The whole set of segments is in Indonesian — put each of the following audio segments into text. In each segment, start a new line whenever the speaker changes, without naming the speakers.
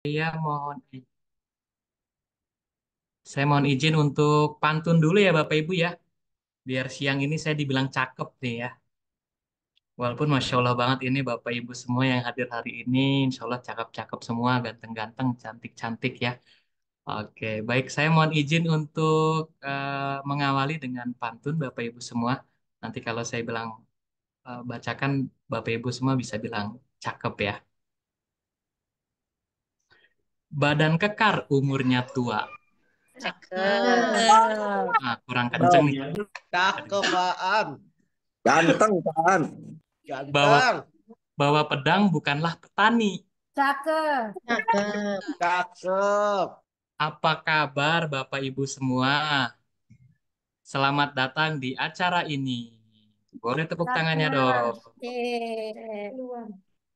Saya mohon saya mohon izin untuk pantun dulu ya Bapak Ibu ya. Biar siang ini saya dibilang cakep nih ya. Walaupun Masya Allah banget ini Bapak Ibu semua yang hadir hari ini, Insya Allah cakep-cakep semua, ganteng-ganteng, cantik-cantik ya. Oke, baik saya mohon izin untuk mengawali dengan pantun Bapak Ibu semua. Nanti kalau saya bilang bacakan, Bapak Ibu semua bisa bilang cakep ya. Badan kekar, umurnya tua.
Cakep.
Ah, kurang kenceng
Cakep.
nih.
Cakepaan.
Ganteng kan?
Bawa
Ganteng.
bawa pedang bukanlah petani.
Cakep.
Cakep.
Cakep.
Apa kabar Bapak Ibu semua? Selamat datang di acara ini. Boleh tepuk tangannya
Cakep.
dong.
Eh,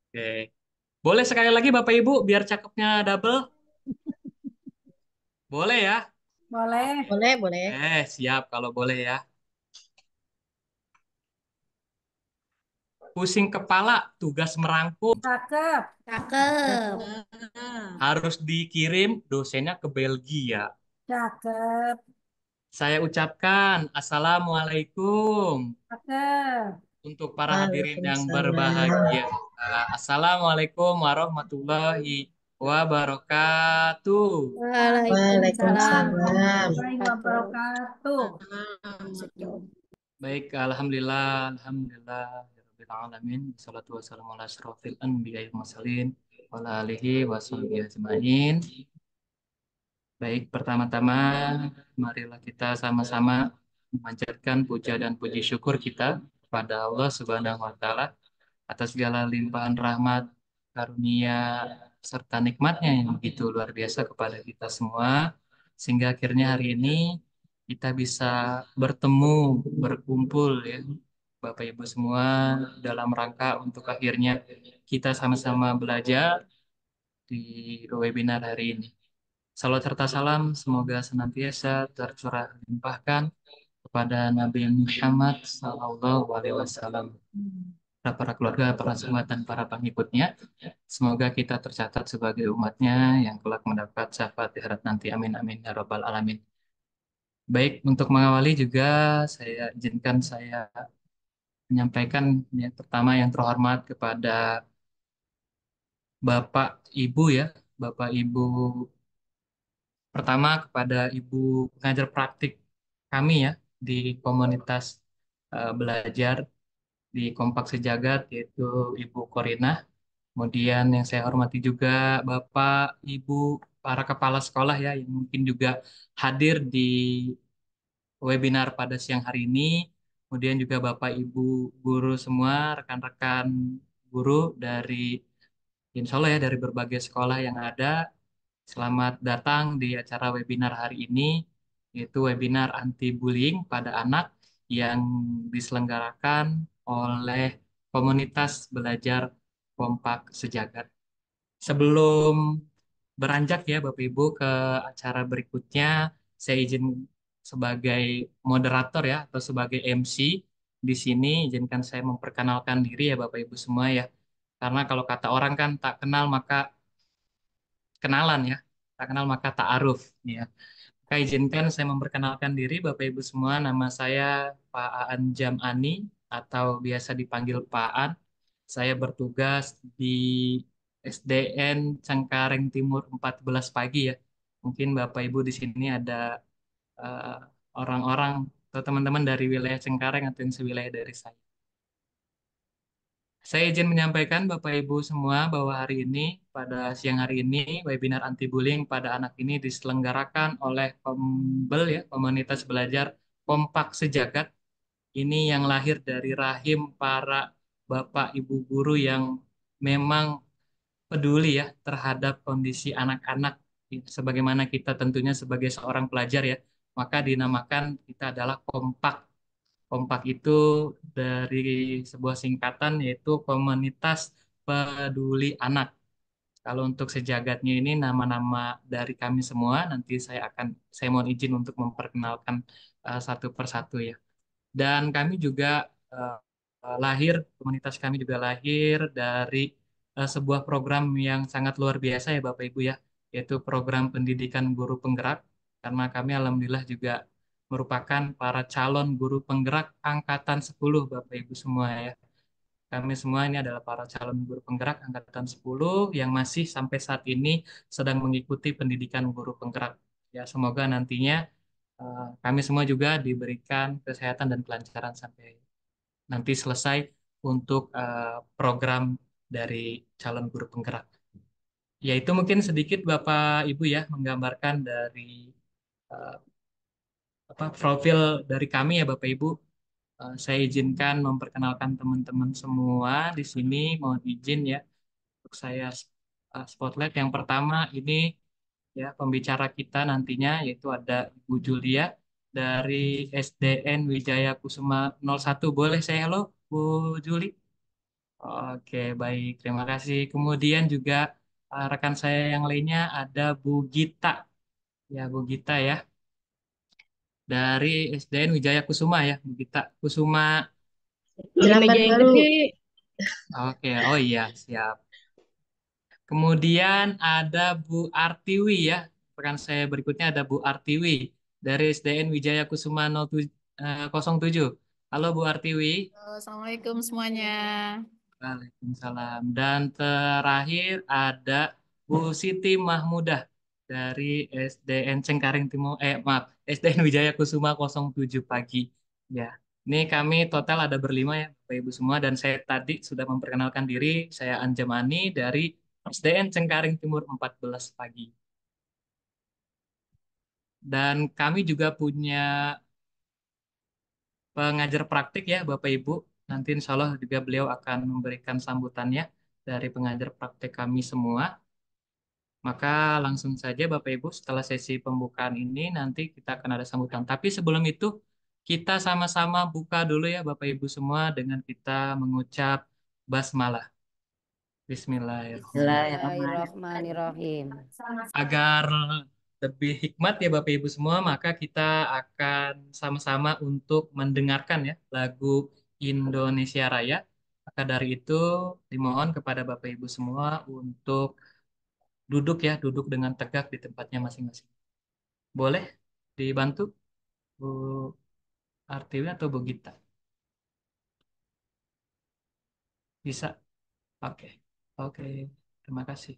Oke. Boleh sekali lagi Bapak Ibu biar cakepnya double? Boleh ya? Oke.
boleh.
Boleh, boleh.
Siap kalau boleh ya. Pusing kepala, tugas merangkum.
Cakep.
Cakep.
Harus dikirim dosennya ke Belgia.
Cakep.
Saya ucapkan Assalamualaikum.
Cakep.
Untuk para hadirin yang
Waalaikumsalam.
berbahagia. Assalamualaikum warahmatullahi wabarakatuh.
Waalaikumsalam
Waalaikumsalam.
warahmatullahi wabarakatuh.
Baik, Alhamdulillah, Alhamdulillah, ya Rabbil Alamin. Salatu wassalamu ala asrofil anbiya wal mursalin wa ala alihi wa sahbihi ajma'in. Baik, pertama-tama marilah kita sama-sama memanjatkan puja dan puji syukur kita kepada Allah Subhanahu wa taala atas segala limpahan rahmat, karunia, serta nikmatnya yang begitu luar biasa kepada kita semua, sehingga akhirnya hari ini kita bisa bertemu, berkumpul ya, Bapak Ibu semua dalam rangka untuk akhirnya kita sama-sama belajar di webinar hari ini. Salawat serta salam semoga senantiasa tercurah limpahkan kepada Nabi Muhammad SAW, para keluarga, para sahabat, dan para pengikutnya. Semoga kita tercatat sebagai umatnya yang kelak mendapat syafaat di akhirat nanti. Amin, amin, ya Rabbal Alamin. Baik, untuk mengawali juga saya izinkan saya menyampaikan yang pertama yang terhormat kepada Bapak Ibu ya, Bapak Ibu pertama kepada Ibu pengajar praktik kami ya di komunitas belajar di Kompak Sejagat yaitu Ibu Korina. Kemudian yang saya hormati juga Bapak, Ibu, para kepala sekolah ya yang mungkin juga hadir di webinar pada siang hari ini. Kemudian juga Bapak, Ibu, guru semua, rekan-rekan guru dari Insya Allah ya dari berbagai sekolah yang ada. Selamat datang di acara webinar hari ini, yaitu webinar anti bullying pada anak yang diselenggarakan oleh komunitas belajar Kompak Sejagat. Sebelum beranjak ya Bapak Ibu ke acara berikutnya, saya izin sebagai moderator ya atau sebagai MC di sini izinkan saya memperkenalkan diri ya Bapak Ibu semua ya. Karena kalau kata orang kan tak kenal maka kenalan ya, tak kenal maka ta'aruf ya. Maka izinkan saya memperkenalkan diri Bapak Ibu semua, nama saya Pak Aan Jamani atau biasa dipanggil Pak Aan. Saya bertugas di SDN Cengkareng Timur 14 pagi ya. Mungkin Bapak Ibu di sini ada eh, orang-orang atau teman-teman dari wilayah Cengkareng atau yang sewilayah dari saya. Saya izin menyampaikan Bapak Ibu semua bahwa hari ini, pada siang hari ini, webinar anti bullying pada anak ini diselenggarakan oleh Kombel ya, Komunitas Belajar Kompak Sejagat. Ini yang lahir dari rahim para Bapak Ibu guru yang memang peduli ya terhadap kondisi anak-anak. Sebagaimana kita tentunya sebagai seorang pelajar ya, maka dinamakan kita adalah Kompak. Kompak itu dari sebuah singkatan yaitu Komunitas Peduli Anak. Kalau untuk sejagatnya ini nama-nama dari kami semua, nanti saya mohon izin untuk memperkenalkan satu persatu ya. Dan kami juga komunitas kami juga lahir dari sebuah program yang sangat luar biasa ya Bapak Ibu ya, yaitu program pendidikan guru penggerak. Karena kami alhamdulillah juga merupakan para calon guru penggerak angkatan 10 Bapak Ibu semua ya. Kami semua ini adalah para calon guru penggerak angkatan 10 yang masih sampai saat ini sedang mengikuti pendidikan guru penggerak. Ya, semoga nantinya kami semua juga diberikan kesehatan dan kelancaran sampai nanti selesai untuk program dari calon guru penggerak. Ya, itu mungkin sedikit Bapak Ibu ya menggambarkan dari eh, profil dari kami ya Bapak Ibu. Saya izinkan memperkenalkan teman-teman semua di sini. Mohon izin ya untuk saya spotlight. Yang pertama ini ya pembicara kita nantinya yaitu ada Ibu Julia dari SDN Wijaya Kusuma 01. Boleh saya halo Bu Juli? Oke, baik. Terima kasih. Kemudian juga rekan saya yang lainnya ada Bu Gita. Ya, Bu Gita ya. Dari SDN Wijaya Kusuma ya, Bu Gita. Kusuma.
Di meja yang gede.
Oke, oh iya, siap. Kemudian ada Bu Artiwi ya. Rekan saya berikutnya ada Bu Artiwi dari SDN Wijaya Kusuma 07. Halo Bu Artiwi.
Halo, Assalamualaikum semuanya.
Waalaikumsalam. Dan terakhir ada Bu Siti Mahmudah dari SDN Cengkareng Timur, maaf, SDN Wijaya Kusuma 07 pagi. Ya, ini kami total ada berlima ya, Bapak Ibu semua. Dan saya tadi sudah memperkenalkan diri, saya Anjamani dari SDN Cengkareng Timur 14 pagi. Dan kami juga punya pengajar praktik ya, Bapak Ibu. Nanti insya Allah juga beliau akan memberikan sambutannya dari pengajar praktik kami semua. Maka langsung saja Bapak Ibu setelah sesi pembukaan ini nanti kita akan ada sambutan. Tapi sebelum itu kita sama-sama buka dulu ya Bapak Ibu semua dengan kita mengucap basmalah. Bismillahirrahmanirrahim.
Bismillahirrahmanirrahim.
Agar lebih hikmat ya Bapak Ibu semua, maka kita akan sama-sama untuk mendengarkan ya lagu Indonesia Raya. Maka dari itu dimohon kepada Bapak Ibu semua untuk duduk ya, duduk dengan tegak di tempatnya masing-masing. Boleh dibantu Bu Artiwi atau Bu Gita? Bisa? Oke. Oke. Terima kasih.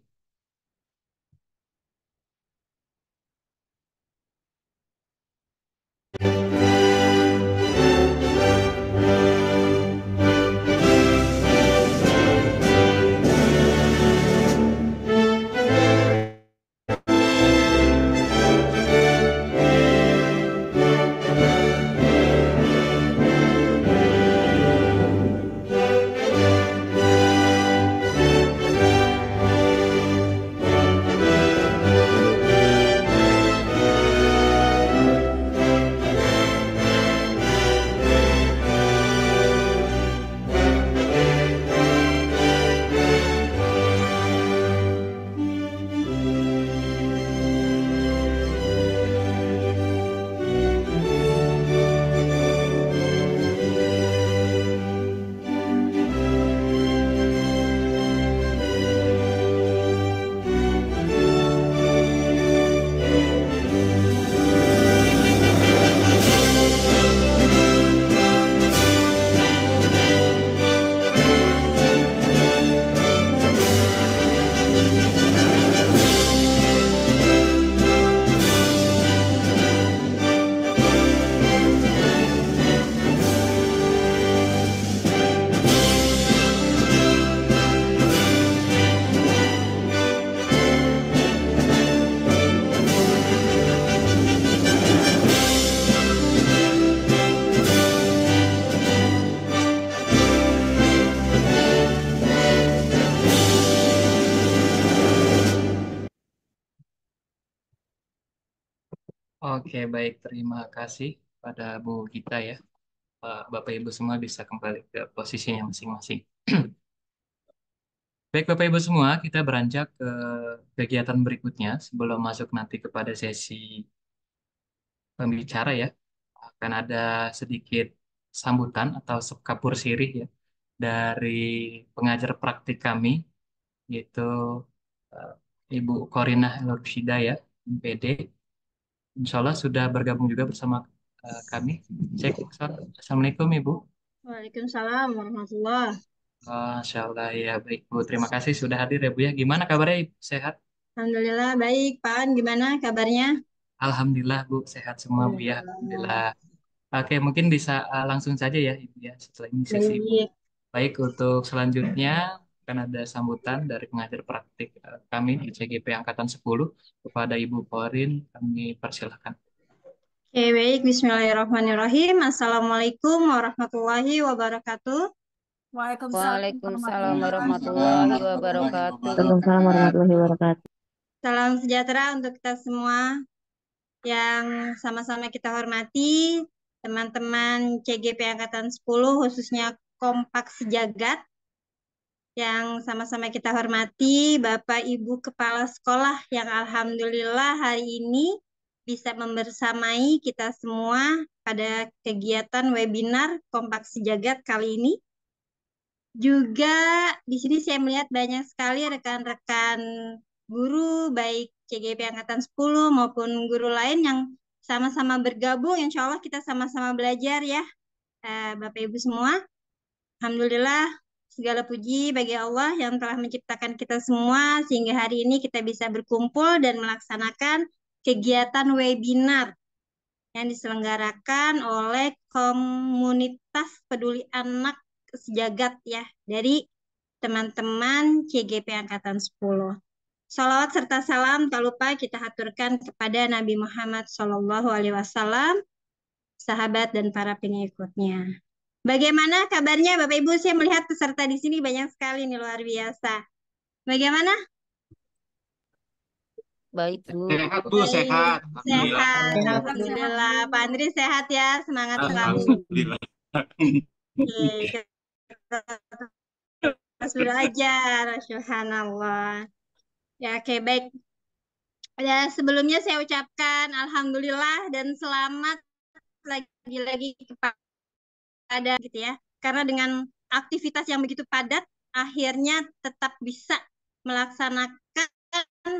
Oke, baik. Terima kasih pada Bu Gita ya. Bapak Ibu semua bisa kembali ke posisinya masing-masing. Baik, Bapak Ibu semua, kita beranjak ke kegiatan berikutnya sebelum masuk nanti kepada sesi pembicara ya. Akan ada sedikit sambutan atau kapur sirih ya dari pengajar praktik kami. yaitu eh, Ibu Korinah Elorshida ya, MPD. Insya Allah sudah bergabung juga bersama kami. Cek, Assalamualaikum Ibu.
Waalaikumsalam warahmatullahi.
Masya Allah ya baik Bu. Terima kasih sudah hadir ya Bu ya. Gimana kabarnya Ibu? Sehat?
Alhamdulillah baik, Pak An, gimana kabarnya?
Alhamdulillah Bu sehat semua Bu ya.
Alhamdulillah.
Alhamdulillah. Oke mungkin bisa langsung saja ya Ibu ya setelah ini sesi Ibu.
Baik.
Baik untuk selanjutnya akan ada sambutan dari pengajar praktik kami di CGP Angkatan 10 kepada Ibu Korin. Kami persilahkan.
Oke, baik. Bismillahirrahmanirrahim. Assalamualaikum warahmatullahi wabarakatuh.
Waalaikumsalam warahmatullahi wabarakatuh.
Waalaikumsalam warahmatullahi wabarakatuh.
Salam sejahtera untuk kita semua yang sama-sama kita hormati, teman-teman CGP Angkatan 10, khususnya Kompak Sejagat, yang sama-sama kita hormati, Bapak Ibu Kepala Sekolah yang alhamdulillah hari ini bisa membersamai kita semua pada kegiatan webinar Kompak Sejagat kali ini. Juga di sini saya melihat banyak sekali rekan-rekan guru, baik CGP Angkatan 10 maupun guru lain yang sama-sama bergabung. Insya Allah kita sama-sama belajar ya, Bapak Ibu semua. Alhamdulillah, segala puji bagi Allah yang telah menciptakan kita semua sehingga hari ini kita bisa berkumpul dan melaksanakan kegiatan webinar yang diselenggarakan oleh komunitas peduli anak sejagat ya dari teman-teman CGP Angkatan 10. Salawat serta salam tak lupa kita haturkan kepada Nabi Muhammad SAW, sahabat dan para pengikutnya. Bagaimana kabarnya Bapak Ibu? Saya melihat peserta di sini banyak sekali nih, luar biasa. Bagaimana?
Baik, Bu.
Sehat, Bu,
Baik,
sehat.
sehat. Alhamdulillah. Pak Andri sehat ya, semangat selalu.
Alhamdulillah.
Oke, kita terus belajar. Subhanallah. Ya, oke, baik. Ya, sebelumnya saya ucapkan alhamdulillah dan selamat lagi-lagi kepada gitu ya. Karena dengan aktivitas yang begitu padat, akhirnya tetap bisa melaksanakan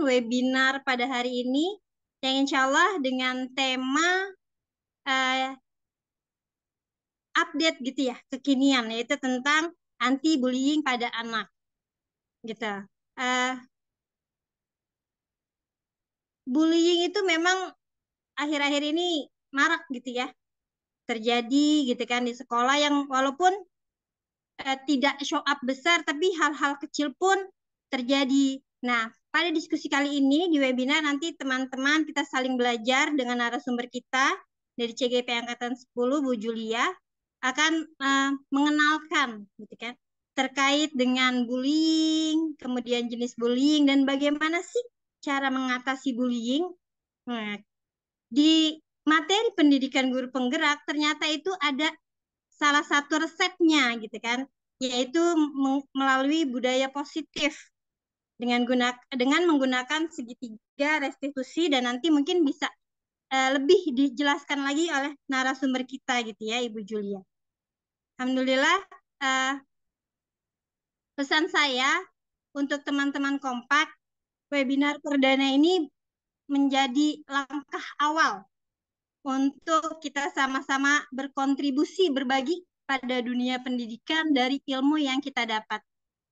webinar pada hari ini yang insya Allah dengan tema update gitu ya, kekinian, yaitu tentang anti bullying pada anak gitu. Bullying itu memang akhir-akhir ini marak gitu ya, terjadi gitu kan di sekolah yang walaupun tidak show up besar, tapi hal-hal kecil pun terjadi. Nah, pada diskusi kali ini di webinar nanti teman-teman kita saling belajar dengan narasumber kita dari CGP Angkatan 10, Bu Julia, akan mengenalkan gitu kan, terkait dengan bullying, kemudian jenis bullying, dan bagaimana sih cara mengatasi bullying. Nah, di materi pendidikan guru penggerak ternyata itu ada salah satu resepnya gitu kan, yaitu melalui budaya positif dengan menggunakan segitiga restitusi, dan nanti mungkin bisa lebih dijelaskan lagi oleh narasumber kita gitu ya, Ibu Julia. Alhamdulillah, pesan saya untuk teman-teman Kompak, webinar perdana ini menjadi langkah awal untuk kita sama-sama berkontribusi, berbagi pada dunia pendidikan dari ilmu yang kita dapat.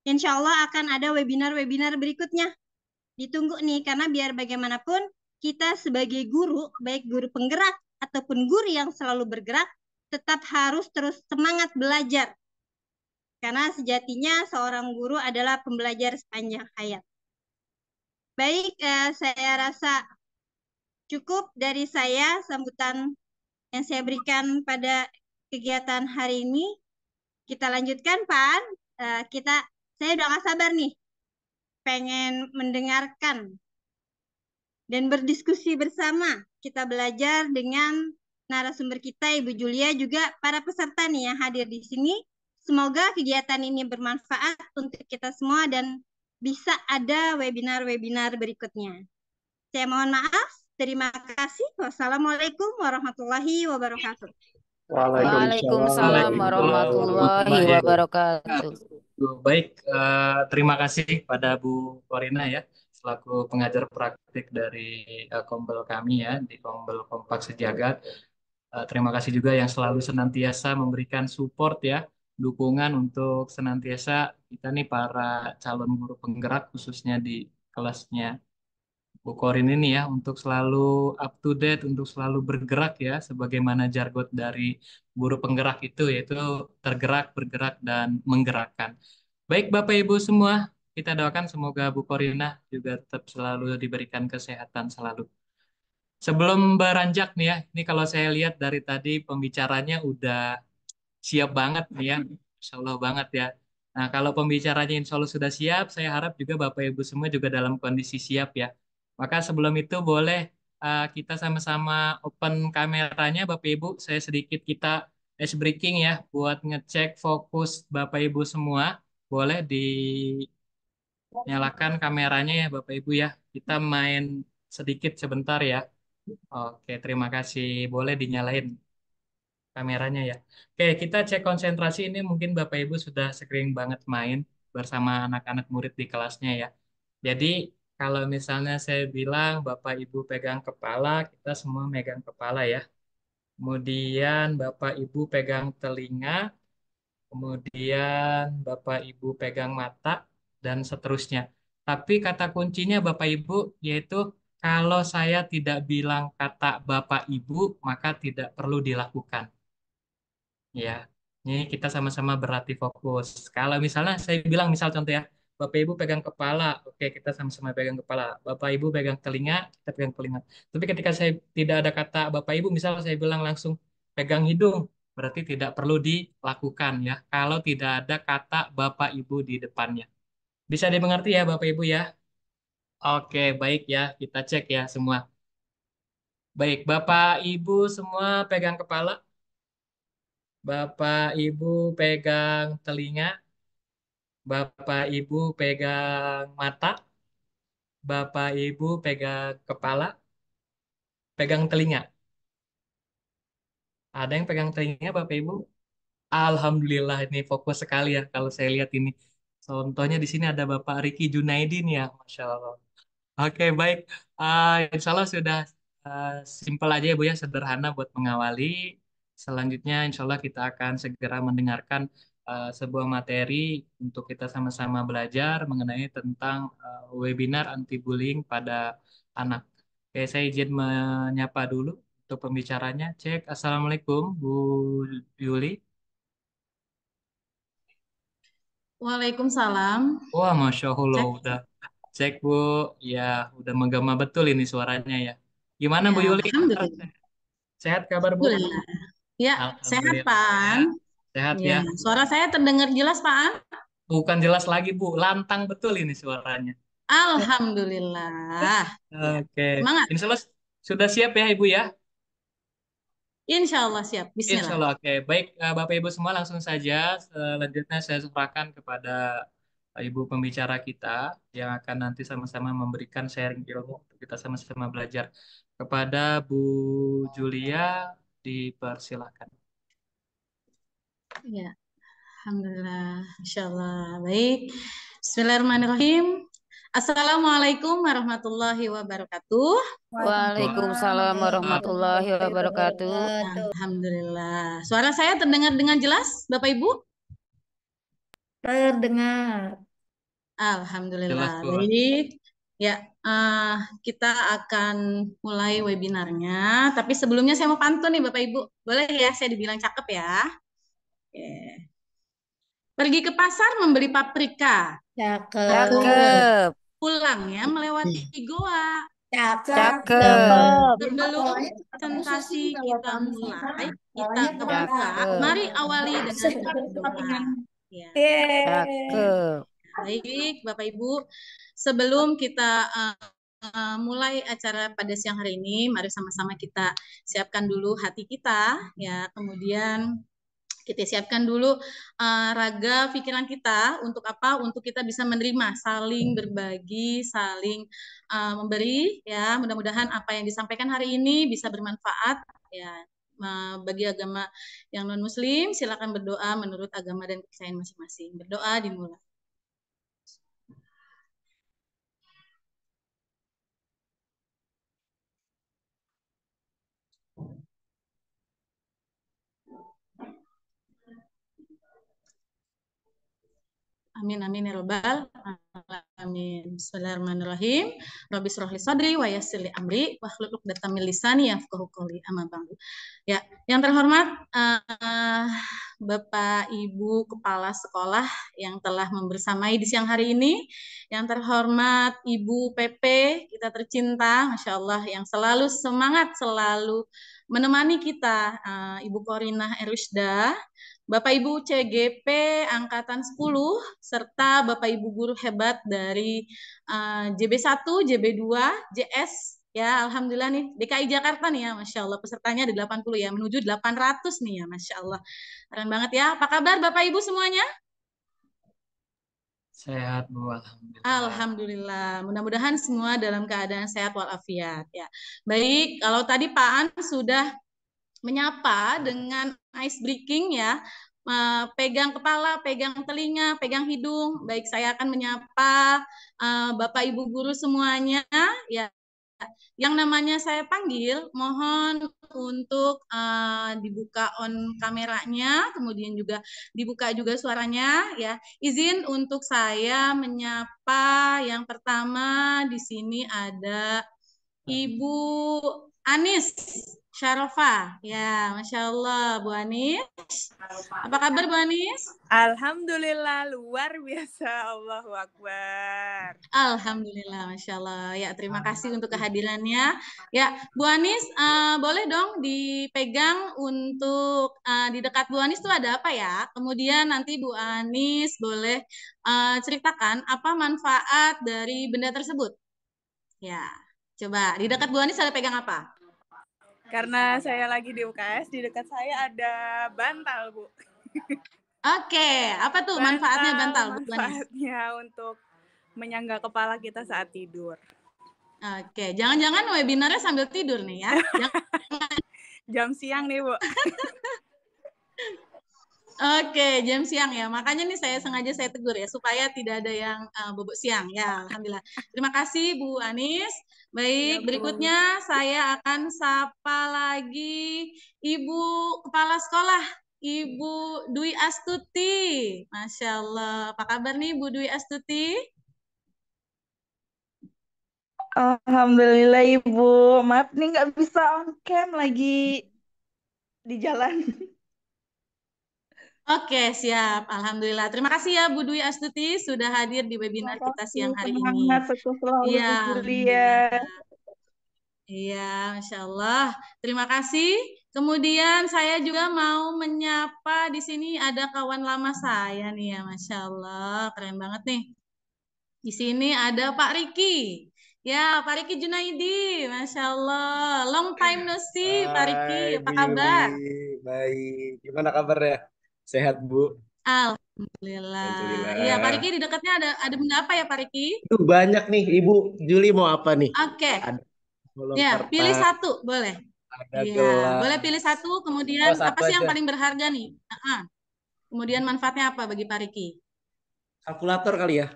Insya Allah akan ada webinar-webinar berikutnya. Ditunggu nih, karena biar bagaimanapun kita sebagai guru, baik guru penggerak ataupun guru yang selalu bergerak, tetap harus terus semangat belajar. Karena sejatinya seorang guru adalah pembelajar sepanjang hayat. Baik, saya rasa cukup dari saya sambutan yang saya berikan pada kegiatan hari ini. Kita lanjutkan, Pak. Saya udah gak sabar nih, pengen mendengarkan dan berdiskusi bersama. Kita belajar dengan narasumber kita, Ibu Julia, juga para peserta nih yang hadir di sini. Semoga kegiatan ini bermanfaat untuk kita semua dan bisa ada webinar-webinar berikutnya. Saya mohon maaf. Terima kasih. Wassalamualaikum warahmatullahi wabarakatuh.
Waalaikumsalam warahmatullahi wabarakatuh.
Baik, terima kasih pada Bu Korina ya, selaku pengajar praktik dari Kombel kami ya, di Kombel Kompak Sejagat. Terima kasih juga yang selalu senantiasa memberikan support ya, dukungan untuk senantiasa kita nih para calon guru penggerak khususnya di kelasnya Bu Korin ini ya, untuk selalu up to date, untuk selalu bergerak ya, sebagaimana jargon dari guru penggerak itu, yaitu tergerak, bergerak, dan menggerakkan. Baik Bapak Ibu semua, kita doakan semoga Bu Korina juga tetap selalu diberikan kesehatan selalu. Sebelum beranjak nih ya, ini kalau saya lihat dari tadi pembicaranya udah siap banget nih ya, Insya Allah banget ya. Nah kalau pembicaranya Insya Allah sudah siap, saya harap juga Bapak Ibu semua juga dalam kondisi siap ya. Maka sebelum itu boleh kita sama-sama open kameranya Bapak Ibu, saya sedikit kita ice breaking ya, buat ngecek fokus Bapak Ibu semua. Boleh dinyalakan kameranya ya Bapak Ibu ya. Kita main sedikit sebentar ya. Oke, terima kasih. Boleh dinyalain kameranya ya. Oke, kita cek konsentrasi ini mungkin Bapak Ibu sudah sering banget main bersama anak-anak murid di kelasnya ya. Jadi kalau misalnya saya bilang Bapak Ibu pegang kepala, kita semua megang kepala ya. Kemudian Bapak Ibu pegang telinga, kemudian Bapak Ibu pegang mata, dan seterusnya. Tapi kata kuncinya Bapak Ibu yaitu kalau saya tidak bilang kata Bapak Ibu, maka tidak perlu dilakukan. Ya, ini kita sama-sama berlatih fokus. Kalau misalnya saya bilang, misal contoh ya, Bapak Ibu pegang kepala, oke kita sama-sama pegang kepala. Bapak Ibu pegang telinga, kita pegang telinga. Tapi ketika saya tidak ada kata Bapak Ibu, misal saya bilang langsung pegang hidung, berarti tidak perlu dilakukan ya. Kalau tidak ada kata Bapak Ibu di depannya. Bisa dimengerti ya Bapak Ibu ya? Oke, baik ya, kita cek ya semua. Baik, Bapak Ibu semua pegang kepala, Bapak Ibu pegang telinga, Bapak Ibu pegang mata, Bapak Ibu pegang kepala, pegang telinga. Ada yang pegang telinga Bapak Ibu? Alhamdulillah ini fokus sekali ya kalau saya lihat ini. Contohnya di sini ada Bapak Riki Junaidin ya, Masya Allah. Oke, baik. Insya Allah sudah uh, simpel aja ya Bu ya, sederhana buat mengawali. Selanjutnya insya Allah kita akan segera mendengarkan sebuah materi untuk kita sama-sama belajar mengenai tentang webinar anti bullying pada anak. Oke, saya izin menyapa dulu untuk pembicaranya. Cek, Assalamualaikum Bu Yuli.
Waalaikumsalam.
Wah, Masya Allah,
Cek.
udah cek Bu. Ya, udah menggema betul ini suaranya ya. Gimana Bu
Ya,
Yuli?
alhamdulillah.
Sehat kabar Bu?
Alhamdulillah. Ya, sehat,
Alhamdulillah
Pak
ya.
An.
Sehat
Ya,
ya.
suara saya terdengar jelas, Pak An?
Bukan jelas lagi Bu, lantang betul ini suaranya.
Alhamdulillah. Ya,
Oke.
semangat.
Insya Allah sudah siap ya Ibu ya?
Insya Allah siap.
Insya
Bismillah.
Allah. Oke. Baik Bapak Ibu semua langsung saja. Selanjutnya saya serahkan kepada Ibu pembicara kita yang akan nanti sama-sama memberikan sharing ilmu untuk kita sama-sama belajar. Kepada Bu Julia dipersilakan.
Ya, alhamdulillah. Insya Allah. Baik. Bismillahirrahmanirrahim. Assalamualaikum warahmatullahi wabarakatuh.
Waalaikumsalam warahmatullahi wabarakatuh.
Alhamdulillah. Suara saya terdengar dengan jelas, Bapak Ibu?
Terdengar.
Jelas
Alhamdulillah.
Bu.
Baik. Ya, kita akan mulai webinarnya. Tapi sebelumnya saya mau pantun nih Bapak Ibu. Boleh ya saya dibilang cakep ya? Oke. Pergi ke pasar membeli paprika.
Cakep.
Cakep,
Pulangnya melewati goa.
cakep,
Sebelum presentasi kita mulai, kita buka.
cakep,
Mari awali dengan doa. Ya.
cakep.
Baik, Bapak Ibu, sebelum kita mulai acara pada siang hari ini, mari sama-sama kita siapkan dulu hati kita, ya. Kemudian kita siapkan dulu raga pikiran kita untuk apa? Untuk kita bisa menerima, saling berbagi, saling memberi, ya. Mudah-mudahan apa yang disampaikan hari ini bisa bermanfaat, ya. bagi agama yang non-muslim, silakan berdoa menurut agama dan kepercayaan masing-masing. Berdoa dimulai. Amin amin ya robbal alamin. Bismillahirrahmanirrahim. Rabbi shrah li sadri wa yassir li amri wahlul 'uqdatam min lisani yafqahu qawli. Amma ba'du. Ya, yang terhormat Bapak Ibu Kepala Sekolah yang telah membersamai di siang hari ini, yang terhormat Ibu PP kita tercinta, Masya Allah, yang selalu semangat, selalu menemani kita, Ibu Korinah Erwisda, Bapak Ibu CGP Angkatan 10, serta Bapak Ibu guru hebat dari JB1, JB2, JS, ya Alhamdulillah nih, DKI Jakarta nih ya, Masya Allah, pesertanya ada 80 ya, menuju 800 nih ya, Masya Allah. Keren banget ya, apa kabar Bapak Ibu semuanya?
Sehat Bu, Alhamdulillah.
Alhamdulillah, mudah-mudahan semua dalam keadaan sehat walafiat ya. Baik, kalau tadi Pak An sudah menyapa dengan ice breaking ya, pegang kepala, pegang telinga, pegang hidung. Baik, saya akan menyapa Bapak Ibu guru semuanya ya. Yang namanya saya panggil, mohon untuk dibuka on kameranya, kemudian juga dibuka juga suaranya ya. Izin untuk saya menyapa yang pertama di sini ada Ibu Anis Syarofa. Ya, Masya Allah, Bu Anis. Apa kabar, Bu Anis?
Alhamdulillah, luar biasa. Allahu Akbar.
Alhamdulillah, Masya Allah. Ya, terima kasih untuk kehadirannya. Ya, Bu Anis, boleh dong dipegang untuk di dekat Bu Anis itu ada apa ya? Kemudian nanti Bu Anis boleh ceritakan apa manfaat dari benda tersebut. Ya, coba di dekat Bu Anis ada pegang apa?
Karena saya lagi di UKS, di dekat saya ada bantal, Bu.
Oke, apa tuh manfaatnya bantal, Bu Anis?
Manfaatnya untuk menyangga kepala kita saat tidur.
Oke, jangan-jangan webinarnya sambil tidur nih ya?
Jam siang nih, Bu.
Oke, jam siang ya. Makanya nih sengaja saya tegur ya supaya tidak ada yang bobok siang ya. Alhamdulillah. Terima kasih Bu Anis. Baik,
Ya, Bu.
berikutnya saya akan sapa lagi Ibu Kepala Sekolah, Ibu Dwi Astuti. Masya Allah. Apa kabar nih Bu Dwi Astuti?
Alhamdulillah Ibu. Maaf nih nggak bisa on cam lagi di jalan.
Oke, siap. Alhamdulillah. Terima kasih ya Bu Dwi Astuti sudah hadir di
Terima
webinar kita
kasih,
siang hari ini.
semangat sukses selalu
Iya,
Bu
Alhamdulillah.
Julia.
Iya, Masya Allah. Terima kasih. Kemudian saya juga mau menyapa di sini ada kawan lama saya nih ya, Masya Allah. Keren banget nih. Di sini ada Pak Riki. Ya, Pak Riki Junaidi. Masya Allah. Long time no see, Pak Riki.
Hai
Apa
Bu Yuli,
kabar?
baik. Gimana kabarnya? Sehat Bu?
Alhamdulillah. Iya, Pak
Alhamdulillah.
Riki di dekatnya ada benda apa ya, Pak Riki?
Itu banyak nih Ibu Juli mau apa nih?
Oke.
Ada kolom
Ya, pilih
kertas,
satu, boleh.
ada
Iya, boleh pilih
gelas.
satu. Kemudian
Oh
apa
satu
sih yang
aja.
paling berharga nih? Kemudian manfaatnya apa bagi Pak Riki?
Kalkulator kali ya?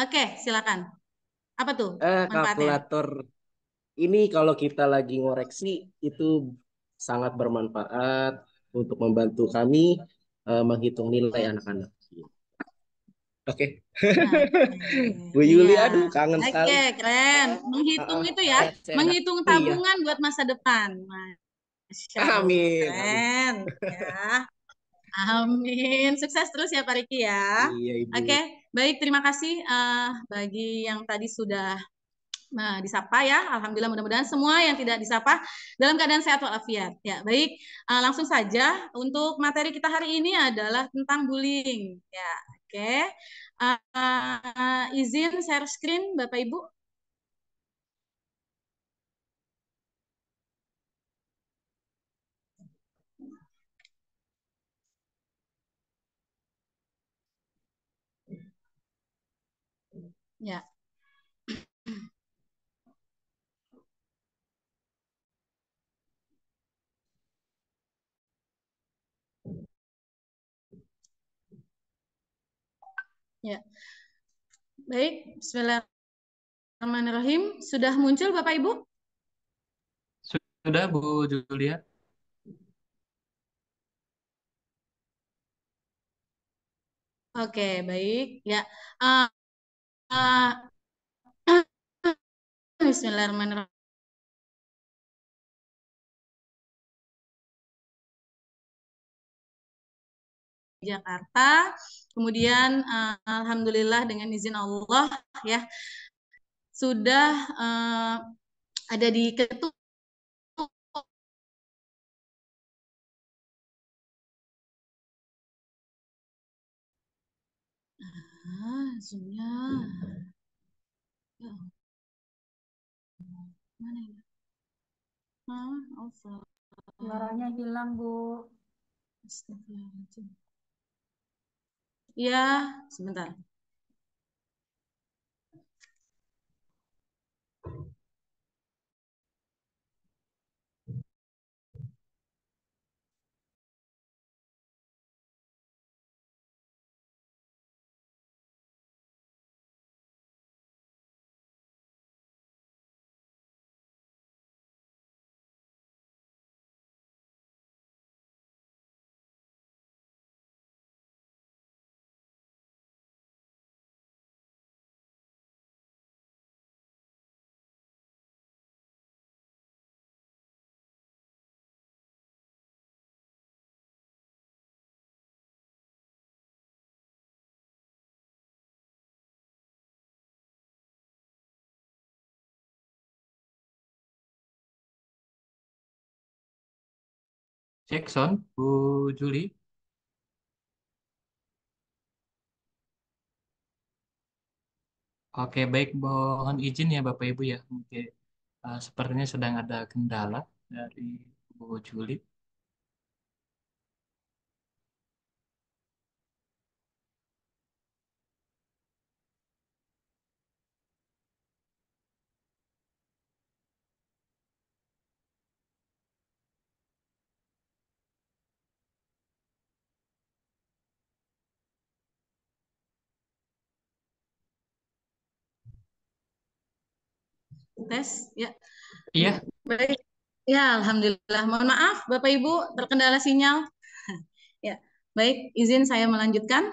Oke, silakan. Apa tuh manfaatnya?
Kalkulator ini kalau kita lagi ngoreksi itu sangat bermanfaat untuk membantu kami menghitung nilai anak-anak. Oke. Bu Yuli,
Iya.
aduh kangen sekali.
Oke, keren. Menghitung itu ya,
Sehat.
menghitung
Oh iya.
tabungan buat masa depan. Masya Allah,
Amin.
keren. Ya. Amin. Sukses terus ya Pak Riki ya.
Iya Ibu.
Oke, baik. Terima kasih bagi yang tadi sudah disapa ya. Alhamdulillah, mudah-mudahan semua yang tidak disapa dalam keadaan sehat walafiat. Ya, baik. Langsung saja untuk materi kita hari ini adalah tentang bullying. Ya, oke. Izin share screen Bapak Ibu. Ya. Ya, baik. Bismillahirrahmanirrahim. Sudah muncul Bapak Ibu?
Sudah Bu Julia.
Oke, baik. Ya. Uh, uh, Bismillahirrahmanirrahim. Jakarta. Kemudian alhamdulillah dengan izin Allah ya sudah ada di ketua Zoom-nya. Ya. Mana ini?
Suaranya hilang, Bu.
Astagfirullahaladzim. Ya, sebentar.
Jackson, Bu Juli. Oke, baik. Mohon izin ya Bapak Ibu ya. Oke. Sepertinya sedang ada kendala dari Bu Juli.
Tes, ya.
Iya,
Baik. Ya, alhamdulillah. Mohon maaf Bapak Ibu terkendala sinyal. Ya, baik. Izin saya melanjutkan.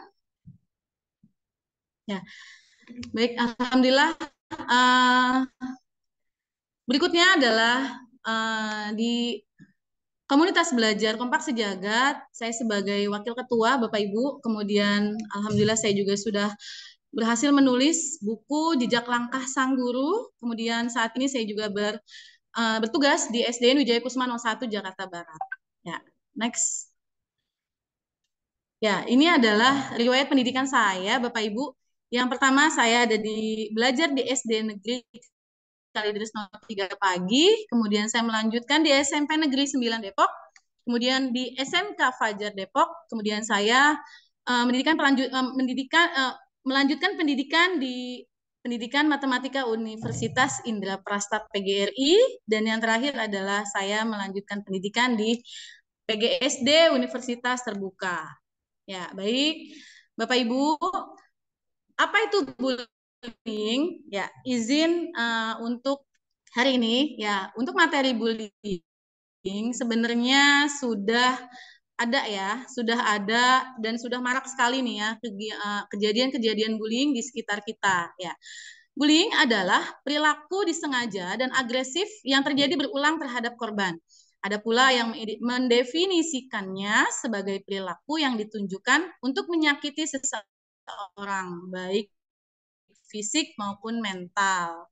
Ya, baik. Alhamdulillah. Berikutnya adalah di Komunitas Belajar Kompak Sejagat, saya sebagai Wakil Ketua, Bapak Ibu, kemudian alhamdulillah saya juga sudah berhasil menulis buku Jejak Langkah Sang Guru, kemudian saat ini saya juga bertugas di SDN Wijaya Kusuma 01 Jakarta Barat. Ya, next. Ya, ini adalah riwayat pendidikan saya, Bapak Ibu. Yang pertama saya ada belajar di SD Negeri Kalideres 03 pagi, kemudian saya melanjutkan di SMP Negeri 9 Depok, kemudian di SMK Fajar Depok, kemudian saya melanjutkan pendidikan di Pendidikan Matematika Universitas Indra Prastat PGRI, dan yang terakhir adalah saya melanjutkan pendidikan di PGSD Universitas Terbuka. Ya, baik. Bapak Ibu, apa itu bullying? Ya, izin untuk hari ini ya, untuk materi bullying sebenarnya sudah ada dan sudah marak sekali nih ya kejadian-kejadian bullying di sekitar kita ya. Bullying adalah perilaku disengaja dan agresif yang terjadi berulang terhadap korban. Ada pula yang mendefinisikannya sebagai perilaku yang ditunjukkan untuk menyakiti seseorang, baik fisik maupun mental.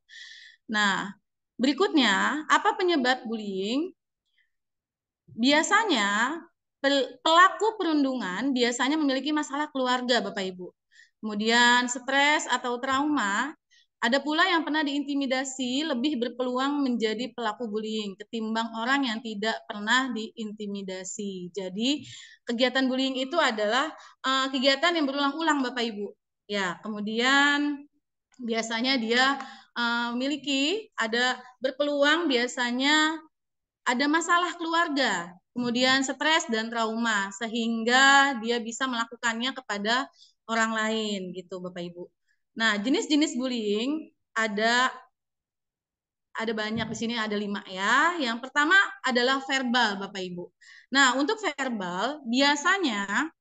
Nah, berikutnya, apa penyebab bullying? Biasanya pelaku perundungan biasanya memiliki masalah keluarga, Bapak Ibu. Kemudian stres atau trauma. Ada pula yang pernah diintimidasi lebih berpeluang menjadi pelaku bullying ketimbang orang yang tidak pernah diintimidasi. Jadi kegiatan bullying itu adalah kegiatan yang berulang-ulang, Bapak Ibu. Ya, kemudian biasanya dia ada berpeluang biasanya ada masalah keluarga, kemudian stres dan trauma, sehingga dia bisa melakukannya kepada orang lain gitu Bapak Ibu. Nah, jenis-jenis bullying ada banyak di sini, ada 5 ya. Yang pertama adalah verbal Bapak Ibu. Nah, untuk verbal biasanya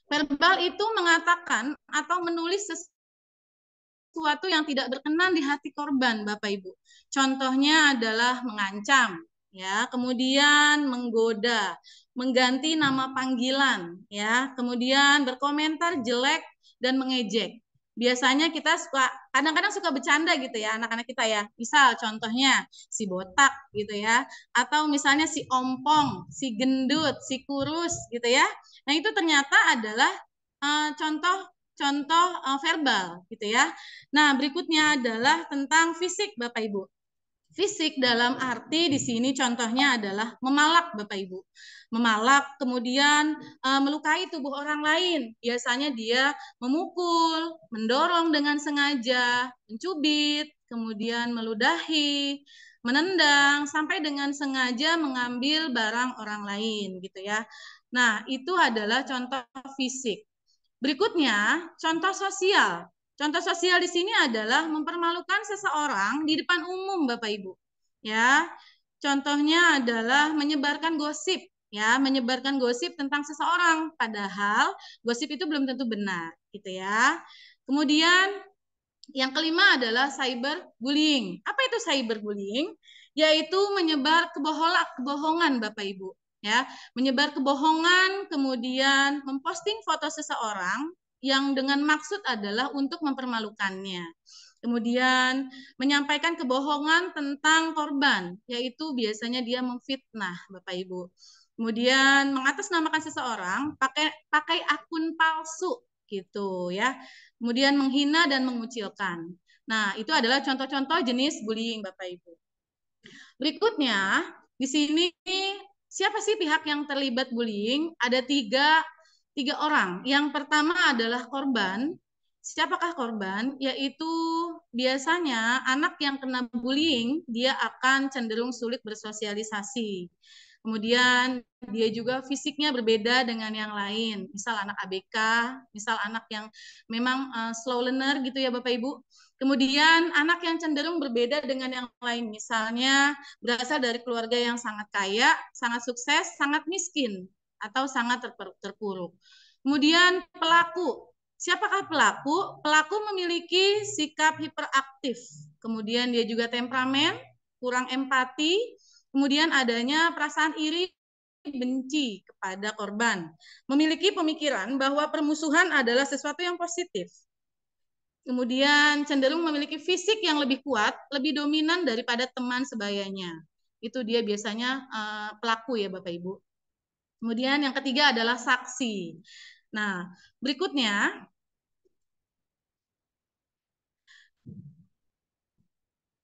verbal itu mengatakan atau menulis sesuatu yang tidak berkenan di hati korban, Bapak Ibu. Contohnya adalah mengancam, ya, kemudian menggoda, mengganti nama panggilan, ya, kemudian berkomentar jelek dan mengejek. Biasanya kita kadang-kadang suka bercanda gitu ya, anak-anak kita ya. Misal contohnya si botak gitu ya, atau misalnya si ompong, si gendut, si kurus gitu ya. Nah, itu ternyata adalah contoh verbal gitu ya. Nah, berikutnya adalah tentang fisik Bapak Ibu. Fisik dalam arti di sini contohnya adalah memalak Bapak Ibu. Memalak kemudian melukai tubuh orang lain. Biasanya dia memukul, mendorong dengan sengaja, mencubit, kemudian meludahi, menendang sampai dengan sengaja mengambil barang orang lain gitu ya. Nah, itu adalah contoh fisik. Berikutnya, contoh sosial. Contoh sosial di sini adalah mempermalukan seseorang di depan umum, Bapak Ibu. Ya, contohnya adalah menyebarkan gosip, ya, menyebarkan gosip tentang seseorang, padahal gosip itu belum tentu benar, gitu ya. Kemudian yang kelima adalah cyberbullying. Apa itu cyberbullying? Yaitu menyebar kebohongan, Bapak Ibu. Ya, menyebar kebohongan, kemudian memposting foto seseorang yang dengan maksud adalah untuk mempermalukannya. Kemudian menyampaikan kebohongan tentang korban, yaitu biasanya dia memfitnah, Bapak Ibu. Kemudian mengatasnamakan seseorang pakai akun palsu gitu ya. Kemudian menghina dan mengucilkan. Nah, itu adalah contoh-contoh jenis bullying Bapak Ibu. Berikutnya, di sini siapa sih pihak yang terlibat bullying? Ada tiga orang. Yang pertama adalah korban. Siapakah korban? Yaitu biasanya anak yang kena bullying, dia akan cenderung sulit bersosialisasi. Kemudian dia juga fisiknya berbeda dengan yang lain. Misal anak ABK, misal anak yang memang slow learner gitu ya Bapak Ibu. Kemudian anak yang cenderung berbeda dengan yang lain. Misalnya berasal dari keluarga yang sangat kaya, sangat sukses, sangat miskin, atau sangat terpuruk. Kemudian pelaku. Siapakah pelaku? Pelaku memiliki sikap hiperaktif. Kemudian dia juga temperamen, kurang empati, kemudian adanya perasaan iri, benci kepada korban. Memiliki pemikiran bahwa permusuhan adalah sesuatu yang positif. Kemudian cenderung memiliki fisik yang lebih kuat, lebih dominan daripada teman sebayanya. Itu dia biasanya pelaku ya Bapak Ibu. Kemudian yang ketiga adalah saksi. Nah, berikutnya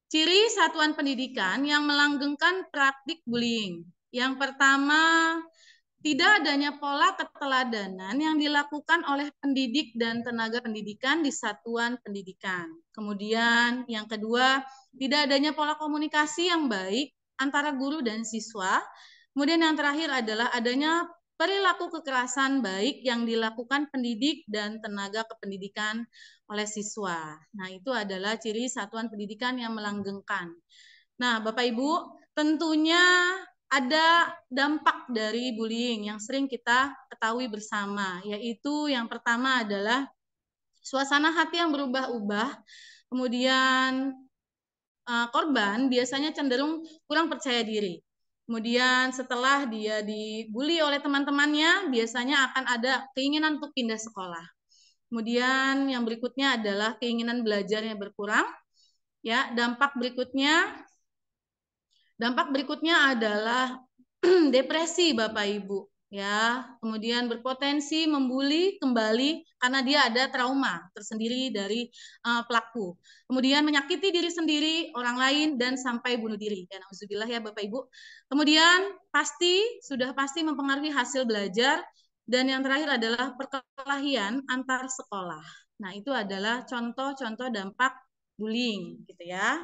ciri satuan pendidikan yang melanggengkan praktik bullying. Yang pertama, tidak adanya pola keteladanan yang dilakukan oleh pendidik dan tenaga pendidikan di satuan pendidikan. Kemudian yang kedua, tidak adanya pola komunikasi yang baik antara guru dan siswa. Kemudian yang terakhir adalah adanya perilaku kekerasan baik yang dilakukan pendidik dan tenaga kependidikan oleh siswa. Nah, itu adalah ciri satuan pendidikan yang melanggengkan. Nah, Bapak Ibu, tentunya ada dampak dari bullying yang sering kita ketahui bersama, yaitu yang pertama adalah suasana hati yang berubah-ubah, kemudian korban biasanya cenderung kurang percaya diri. Kemudian setelah dia dibully oleh teman-temannya, biasanya akan ada keinginan untuk pindah sekolah. Kemudian yang berikutnya adalah keinginan belajarnya berkurang. Ya, dampak berikutnya adalah depresi Bapak Ibu, ya. Kemudian berpotensi membuli kembali karena dia ada trauma tersendiri dari pelaku. Kemudian menyakiti diri sendiri, orang lain, dan sampai bunuh diri. Dan auzubillah ya Bapak Ibu. Kemudian sudah pasti mempengaruhi hasil belajar. Dan yang terakhir adalah perkelahian antar sekolah. Nah, itu adalah contoh-contoh dampak bullying gitu ya.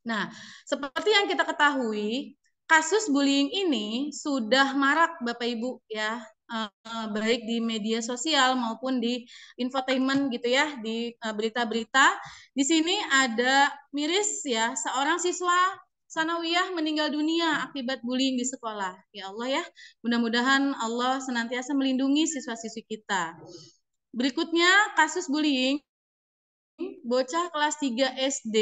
Nah, seperti yang kita ketahui, kasus bullying ini sudah marak Bapak Ibu ya. baik di media sosial maupun di infotainment gitu ya, di berita-berita. Di sini ada miris ya, seorang siswa sanawiyah meninggal dunia akibat bullying di sekolah. Ya Allah ya, mudah-mudahan Allah senantiasa melindungi siswa-siswi kita. Berikutnya kasus bullying bocah kelas 3 SD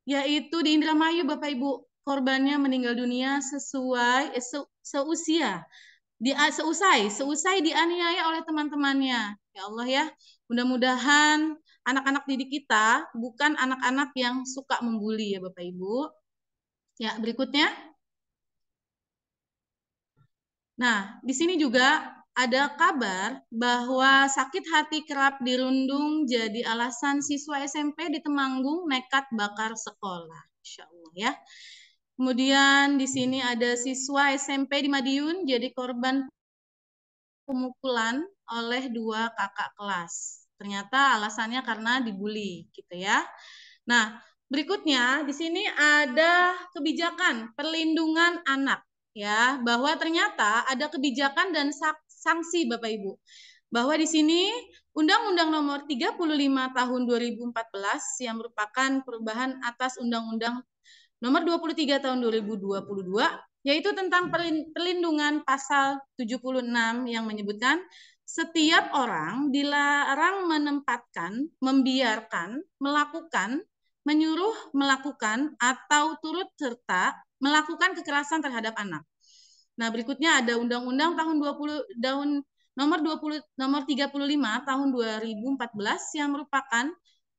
yaitu di Indramayu Bapak Ibu. Korbannya meninggal dunia seusai dianiaya oleh teman-temannya. Ya Allah ya, mudah-mudahan anak-anak didik kita bukan anak-anak yang suka membuli ya Bapak Ibu. Ya, berikutnya. Nah, di sini juga ada kabar bahwa sakit hati kerap dirundung jadi alasan siswa SMP di Temanggung nekat bakar sekolah. Insya Allah ya. Kemudian di sini ada siswa SMP di Madiun jadi korban pemukulan oleh 2 kakak kelas. Ternyata alasannya karena dibully, gitu ya. Nah, berikutnya di sini ada kebijakan perlindungan anak, ya, bahwa ternyata ada kebijakan dan sanksi Bapak Ibu. Bahwa di sini Undang-Undang Nomor 35 Tahun 2014 yang merupakan perubahan atas Undang-Undang Nomor 23 Tahun 2022 yaitu tentang perlindungan pasal 76 yang menyebutkan setiap orang dilarang menempatkan, membiarkan, melakukan, menyuruh melakukan atau turut serta melakukan kekerasan terhadap anak. Nah, berikutnya ada Undang-Undang Nomor 35 Tahun 2014 yang merupakan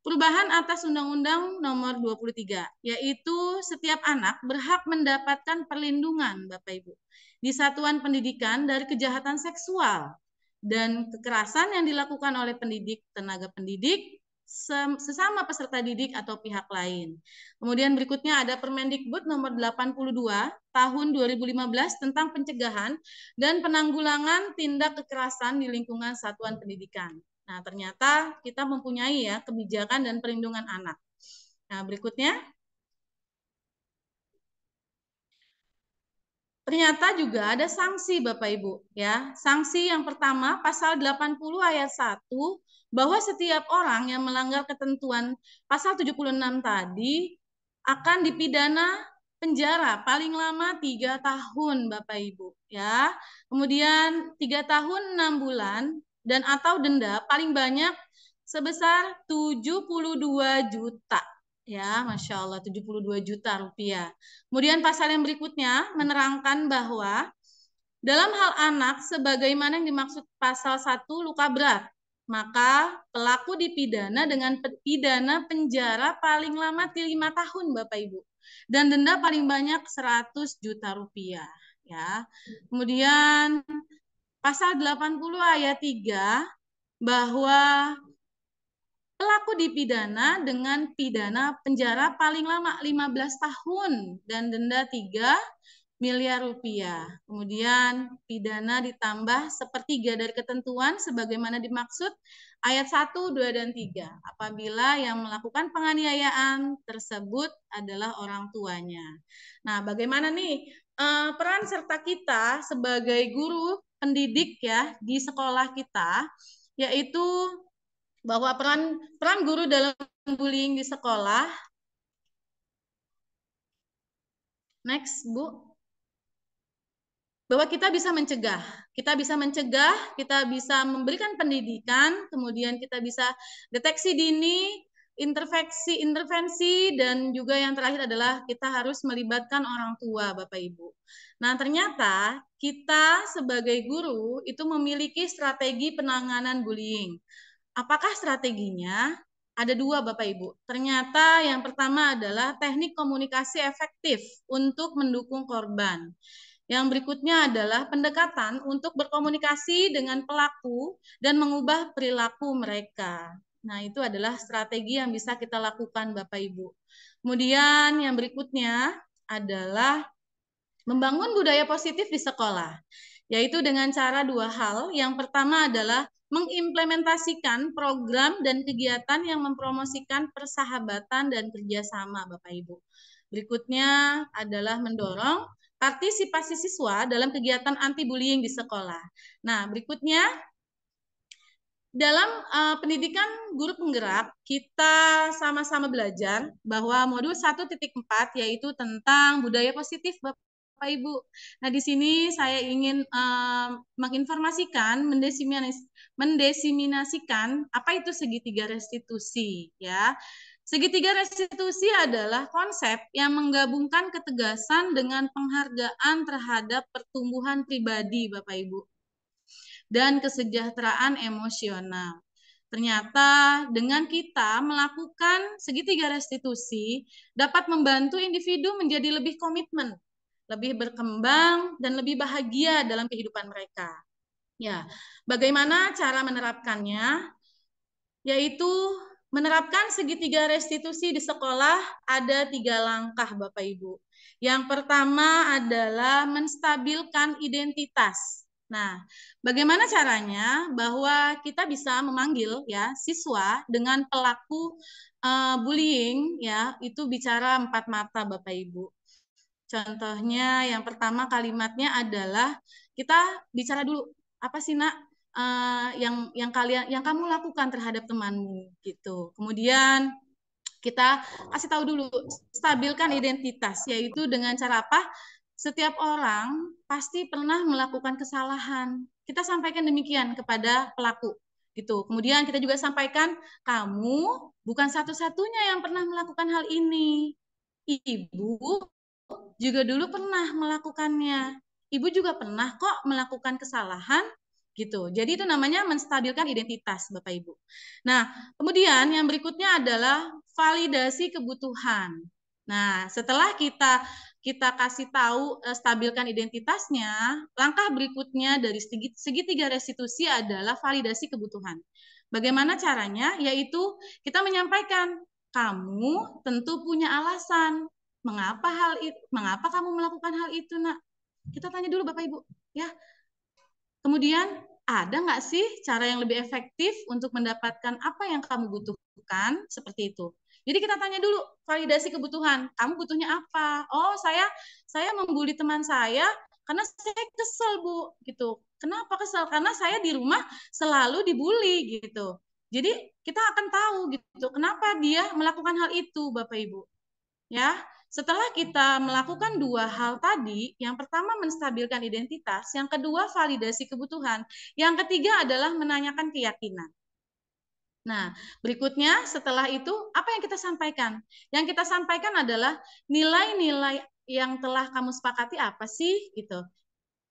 perubahan atas Undang-Undang Nomor 23, yaitu setiap anak berhak mendapatkan perlindungan, Bapak Ibu, di satuan pendidikan dari kejahatan seksual dan kekerasan yang dilakukan oleh pendidik, tenaga pendidik, sesama peserta didik atau pihak lain. Kemudian berikutnya ada Permendikbud Nomor 82 Tahun 2015 tentang pencegahan dan penanggulangan tindak kekerasan di lingkungan satuan pendidikan. Nah, ternyata kita mempunyai ya kebijakan dan perlindungan anak. Nah, berikutnya. Ternyata juga ada sanksi Bapak Ibu ya. Sanksi yang pertama pasal 80 ayat 1 bahwa setiap orang yang melanggar ketentuan pasal 76 tadi akan dipidana penjara paling lama 3 tahun Bapak Ibu ya. Kemudian 3 tahun 6 bulan dan atau denda paling banyak sebesar 72 juta. Ya, Masya Allah, 72 juta rupiah. Kemudian pasal yang berikutnya menerangkan bahwa dalam hal anak, sebagaimana yang dimaksud pasal 1 luka berat, maka pelaku dipidana dengan pidana penjara paling lama 5 tahun, Bapak Ibu. Dan denda paling banyak 100 juta rupiah. Ya. Kemudian pasal 80 ayat 3 bahwa pelaku dipidana dengan pidana penjara paling lama 15 tahun dan denda 3 miliar rupiah. Kemudian pidana ditambah sepertiga dari ketentuan sebagaimana dimaksud ayat 1, 2, dan 3. Apabila yang melakukan penganiayaan tersebut adalah orang tuanya. Nah, bagaimana nih peran serta kita sebagai guru pendidik ya di sekolah kita, yaitu bahwa peran guru dalam bullying di sekolah. Next, Bu. Bahwa kita bisa mencegah. Kita bisa memberikan pendidikan, kemudian kita bisa deteksi dini, intervensi, dan juga yang terakhir adalah kita harus melibatkan orang tua, Bapak Ibu. Nah, ternyata kita sebagai guru itu memiliki strategi penanganan bullying. Apakah strateginya? Ada 2 Bapak Ibu. Ternyata yang pertama adalah teknik komunikasi efektif untuk mendukung korban. Yang berikutnya adalah pendekatan untuk berkomunikasi dengan pelaku dan mengubah perilaku mereka. Nah, itu adalah strategi yang bisa kita lakukan Bapak Ibu. Kemudian yang berikutnya adalah membangun budaya positif di sekolah, yaitu dengan cara 2 hal. Yang pertama adalah mengimplementasikan program dan kegiatan yang mempromosikan persahabatan dan kerjasama, Bapak Ibu. Berikutnya adalah mendorong partisipasi siswa dalam kegiatan anti-bullying di sekolah. Nah, berikutnya dalam pendidikan guru penggerak, kita sama-sama belajar bahwa modul 1.4 yaitu tentang budaya positif, Bapak Ibu. Nah, di sini saya ingin menginformasikan, mendesimasikan apa itu segitiga restitusi, ya. Segitiga restitusi adalah konsep yang menggabungkan ketegasan dengan penghargaan terhadap pertumbuhan pribadi, Bapak Ibu, dan kesejahteraan emosional. Ternyata dengan kita melakukan segitiga restitusi dapat membantu individu menjadi lebih komitmen, lebih berkembang, dan lebih bahagia dalam kehidupan mereka. Ya, bagaimana cara menerapkannya? Yaitu menerapkan segitiga restitusi di sekolah ada 3 langkah, Bapak Ibu. Yang pertama adalah menstabilkan identitas. Nah, bagaimana caranya? Bahwa kita bisa memanggil ya siswa dengan pelaku bullying ya, itu bicara 4 mata, Bapak Ibu. Contohnya yang pertama kalimatnya adalah kita bicara dulu, apa sih Nak yang kamu lakukan terhadap temanmu gitu. Kemudian kita kasih tahu dulu, stabilkan identitas, yaitu dengan cara apa? Setiap orang pasti pernah melakukan kesalahan. Kita sampaikan demikian kepada pelaku gitu. Kemudian kita juga sampaikan, kamu bukan satu-satunya yang pernah melakukan hal ini. Ibu juga dulu pernah melakukannya. Ibu juga pernah kok melakukan kesalahan gitu. Jadi itu namanya menstabilkan identitas, Bapak Ibu. Nah, kemudian yang berikutnya adalah validasi kebutuhan. Nah, setelah kita kasih tahu stabilkan identitasnya, langkah berikutnya dari segitiga restitusi adalah validasi kebutuhan. Bagaimana caranya? Yaitu kita menyampaikan, kamu tentu punya alasan mengapa kamu melakukan hal itu, Nak? Kita tanya dulu Bapak Ibu, ya. Kemudian ada nggak sih cara yang lebih efektif untuk mendapatkan apa yang kamu butuhkan? Seperti itu. Jadi kita tanya dulu validasi kebutuhan. Kamu butuhnya apa? Oh, saya membuli teman saya karena saya kesel, Bu, gitu. Kenapa kesel? Karena saya di rumah selalu dibully gitu. Jadi kita akan tahu gitu kenapa dia melakukan hal itu, Bapak Ibu. Ya, setelah kita melakukan 2 hal tadi, yang pertama menstabilkan identitas, yang kedua validasi kebutuhan, yang ketiga adalah menanyakan keyakinan. Nah, berikutnya setelah itu apa yang kita sampaikan? Yang kita sampaikan adalah nilai-nilai yang telah kamu sepakati apa sih gitu.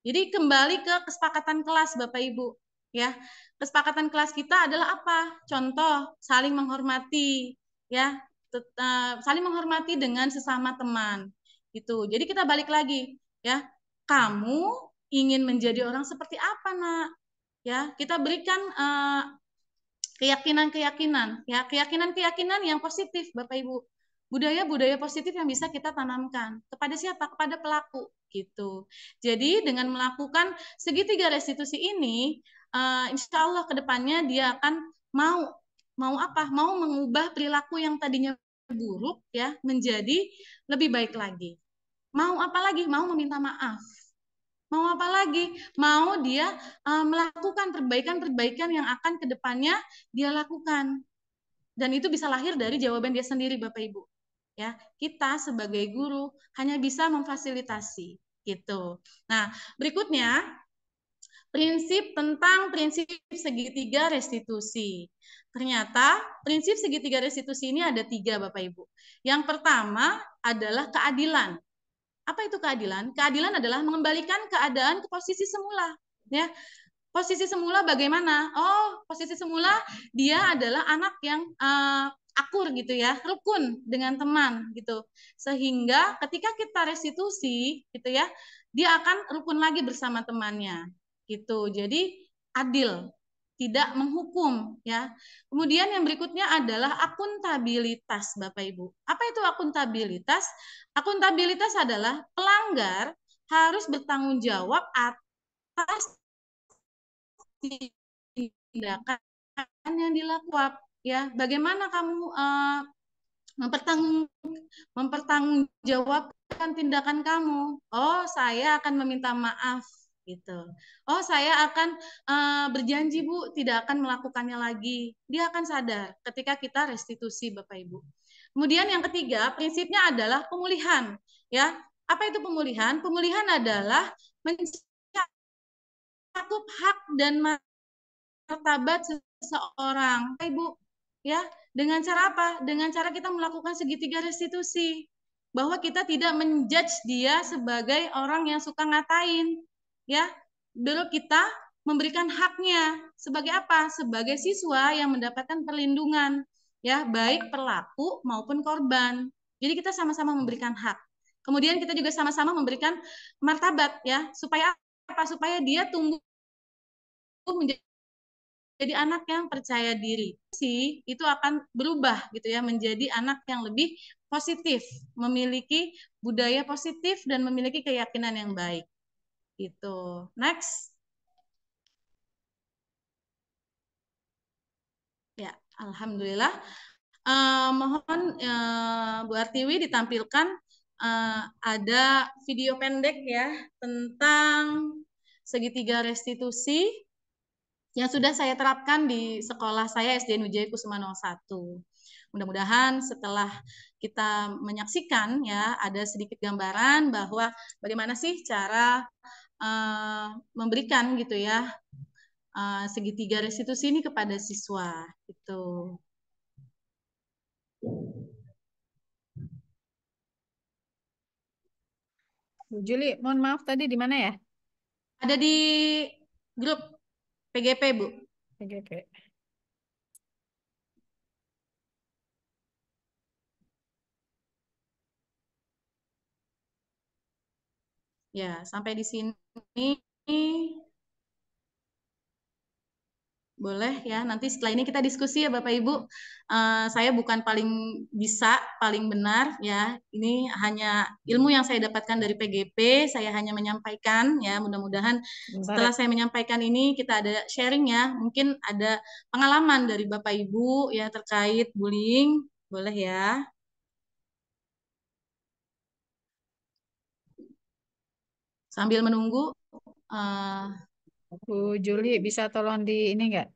Jadi kembali ke kesepakatan kelas Bapak Ibu, ya. Kesepakatan kelas kita adalah apa? Contoh, saling menghormati, ya. Saling menghormati dengan sesama teman. Gitu. Jadi kita balik lagi, ya. Kamu ingin menjadi orang seperti apa, Nak? Ya, kita berikan keyakinan-keyakinan, ya, keyakinan-keyakinan yang positif, Bapak Ibu. Budaya-budaya positif yang bisa kita tanamkan kepada siapa? Kepada pelaku, gitu. Jadi dengan melakukan segitiga restitusi ini, insya Allah kedepannya dia akan mau apa? Mau mengubah perilaku yang tadinya buruk ya menjadi lebih baik lagi. Mau apa lagi? Mau meminta maaf. Mau apa lagi? Mau dia melakukan perbaikan-perbaikan yang akan kedepannya dia lakukan. Dan itu bisa lahir dari jawaban dia sendiri, Bapak Ibu. Ya, kita sebagai guru hanya bisa memfasilitasi gitu. Nah, berikutnya prinsip segitiga restitusi. Ternyata prinsip segitiga restitusi ini ada 3, Bapak Ibu. Yang pertama adalah keadilan. Apa itu keadilan? Keadilan adalah mengembalikan keadaan ke posisi semula. Ya, posisi semula bagaimana? Oh, posisi semula dia adalah anak yang akur gitu ya, rukun dengan teman gitu. Sehingga ketika kita restitusi gitu ya, dia akan rukun lagi bersama temannya gitu. Jadi adil, tidak menghukum ya. Kemudian yang berikutnya adalah akuntabilitas, Bapak Ibu. Apa itu akuntabilitas? Akuntabilitas adalah pelanggar harus bertanggung jawab atas tindakan yang dilakukan ya. Bagaimana kamu mempertanggung mempertanggungjawabkan tindakan kamu. Oh, saya akan meminta maaf gitu. Oh, saya akan berjanji Bu tidak akan melakukannya lagi. Dia akan sadar ketika kita restitusi Bapak Ibu. Kemudian yang ketiga, prinsipnya adalah pemulihan, ya. Apa itu pemulihan? Pemulihan adalah mencakup hak dan martabat seseorang. Ibu, ya, dengan cara apa? Dengan cara kita melakukan segitiga restitusi. Bahwa kita tidak menjudge dia sebagai orang yang suka ngatain, ya. Baru kita memberikan haknya sebagai apa? Sebagai siswa yang mendapatkan perlindungan, ya, baik pelaku maupun korban. Jadi kita sama-sama memberikan hak. Kemudian kita juga sama-sama memberikan martabat, ya, supaya apa? Supaya dia tumbuh menjadi jadi anak yang percaya diri sih itu akan berubah gitu ya menjadi anak yang lebih positif, memiliki budaya positif dan memiliki keyakinan yang baik. Gitu. Next. Ya, alhamdulillah. Mohon Bu Artiwi ditampilkan ada video pendek ya tentang segitiga restitusi yang sudah saya terapkan di sekolah saya SD Wijaya Kusuma 01. Mudah-mudahan setelah kita menyaksikan ya ada sedikit gambaran bahwa bagaimana sih cara memberikan gitu ya segitiga restitusi ini kepada siswa gitu.
Bu Juli, mohon maaf tadi di mana ya?
Ada di grup PGP, Bu.
PGP.
Ya, sampai di sini boleh ya. Nanti setelah ini kita diskusi ya Bapak Ibu. Saya bukan paling bisa, paling benar ya. Ini hanya ilmu yang saya dapatkan dari PGP. Saya hanya menyampaikan ya. Mudah-mudahan setelah saya menyampaikan ini kita ada sharing ya. Mungkin ada pengalaman dari Bapak Ibu ya terkait bullying. Boleh ya. Sambil menunggu.
Bu Juli bisa tolong di ini enggak?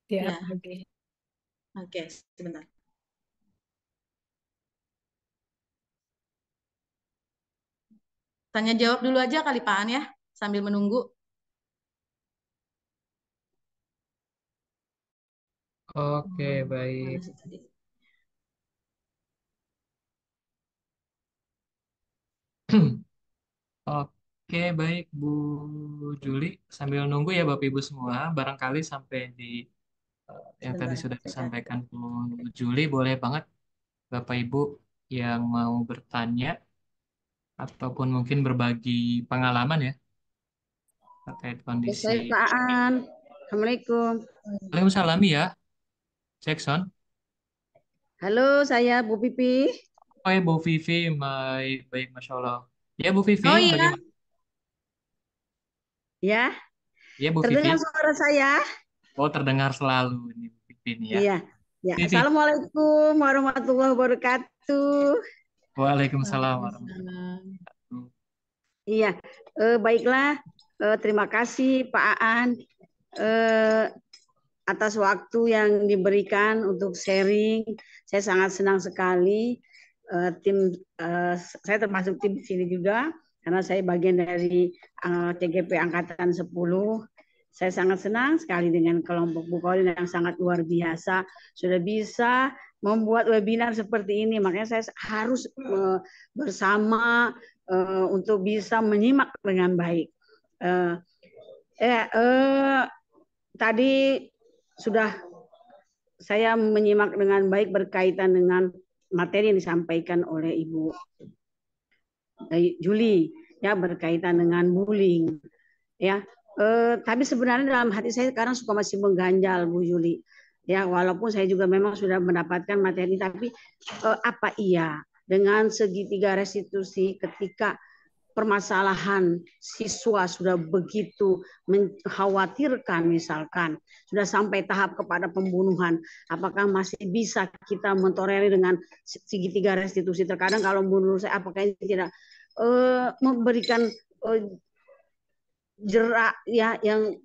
Ya.
Lagi.
Oke, sebentar. Tanya jawab dulu aja kali Pak An ya, sambil menunggu.
Oke, baik. Oke, baik Bu Juli. Sambil nunggu ya Bapak Ibu semua, barangkali sampai di yang tadi sudah disampaikan Bu Juli, boleh banget Bapak Ibu yang mau bertanya ataupun mungkin berbagi pengalaman ya terkait kondisi.
Saya Pak Aan. Assalamualaikum.
Waalaikumsalam ya, Jackson.
Halo, saya Bu Pipi.
Oh ya Bu Vivi, baik, baik, Masya Allah. Ya Bu Vivi,
Oh iya.
bagaimana?
Ya.
Ya Bu
Terdengar
Vivi.
suara saya?
Oh terdengar selalu ini Bu Vivi ini ya.
Iya. Ya.
Vivi.
Assalamualaikum warahmatullahi wabarakatuh.
Waalaikumsalam warahmatullahi wabarakatuh.
Iya, baiklah. Terima kasih Pak Aan atas waktu yang diberikan untuk sharing. Saya sangat senang sekali. Saya termasuk tim di sini juga karena saya bagian dari CGP Angkatan 10. Saya sangat senang sekali dengan kelompok Bu Kolin yang sangat luar biasa sudah bisa membuat webinar seperti ini. Makanya saya harus bersama untuk bisa menyimak dengan baik. Tadi sudah saya menyimak dengan baik berkaitan dengan materi yang disampaikan oleh Ibu Juli ya berkaitan dengan bullying ya. Tapi sebenarnya dalam hati saya sekarang suka masih mengganjal Bu Juli ya, walaupun saya juga memang sudah mendapatkan materi, tapi apa iya dengan segitiga restitusi ketika permasalahan siswa sudah begitu mengkhawatirkan, misalkan sudah sampai tahap kepada pembunuhan, apakah masih bisa kita mentolerir dengan segitiga restitusi? Terkadang kalau menurut saya apakah ini tidak memberikan jerak ya yang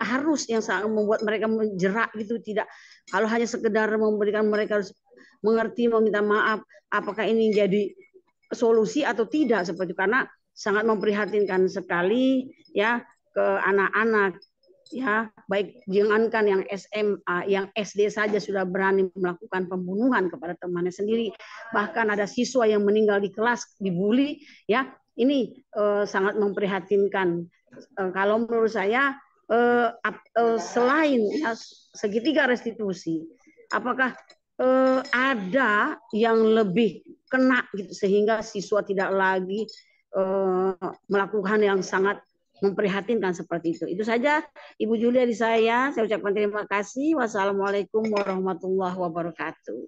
harus yang sangat membuat mereka menjerak gitu, tidak kalau hanya sekedar memberikan mereka harus mengerti, meminta maaf, apakah ini jadi solusi atau tidak seperti itu, karena sangat memprihatinkan sekali ya ke anak-anak ya, baik jangankan yang SMA, yang SD saja sudah berani melakukan pembunuhan kepada temannya sendiri, bahkan ada siswa yang meninggal di kelas dibully ya, ini sangat memprihatinkan. Kalau menurut saya selain ya, segitiga restitusi, apakah ada yang lebih kena gitu sehingga siswa tidak lagi melakukan yang sangat memprihatinkan seperti itu. Itu saja Ibu Julia dari saya ucapkan terima kasih. Wassalamualaikum warahmatullahi wabarakatuh.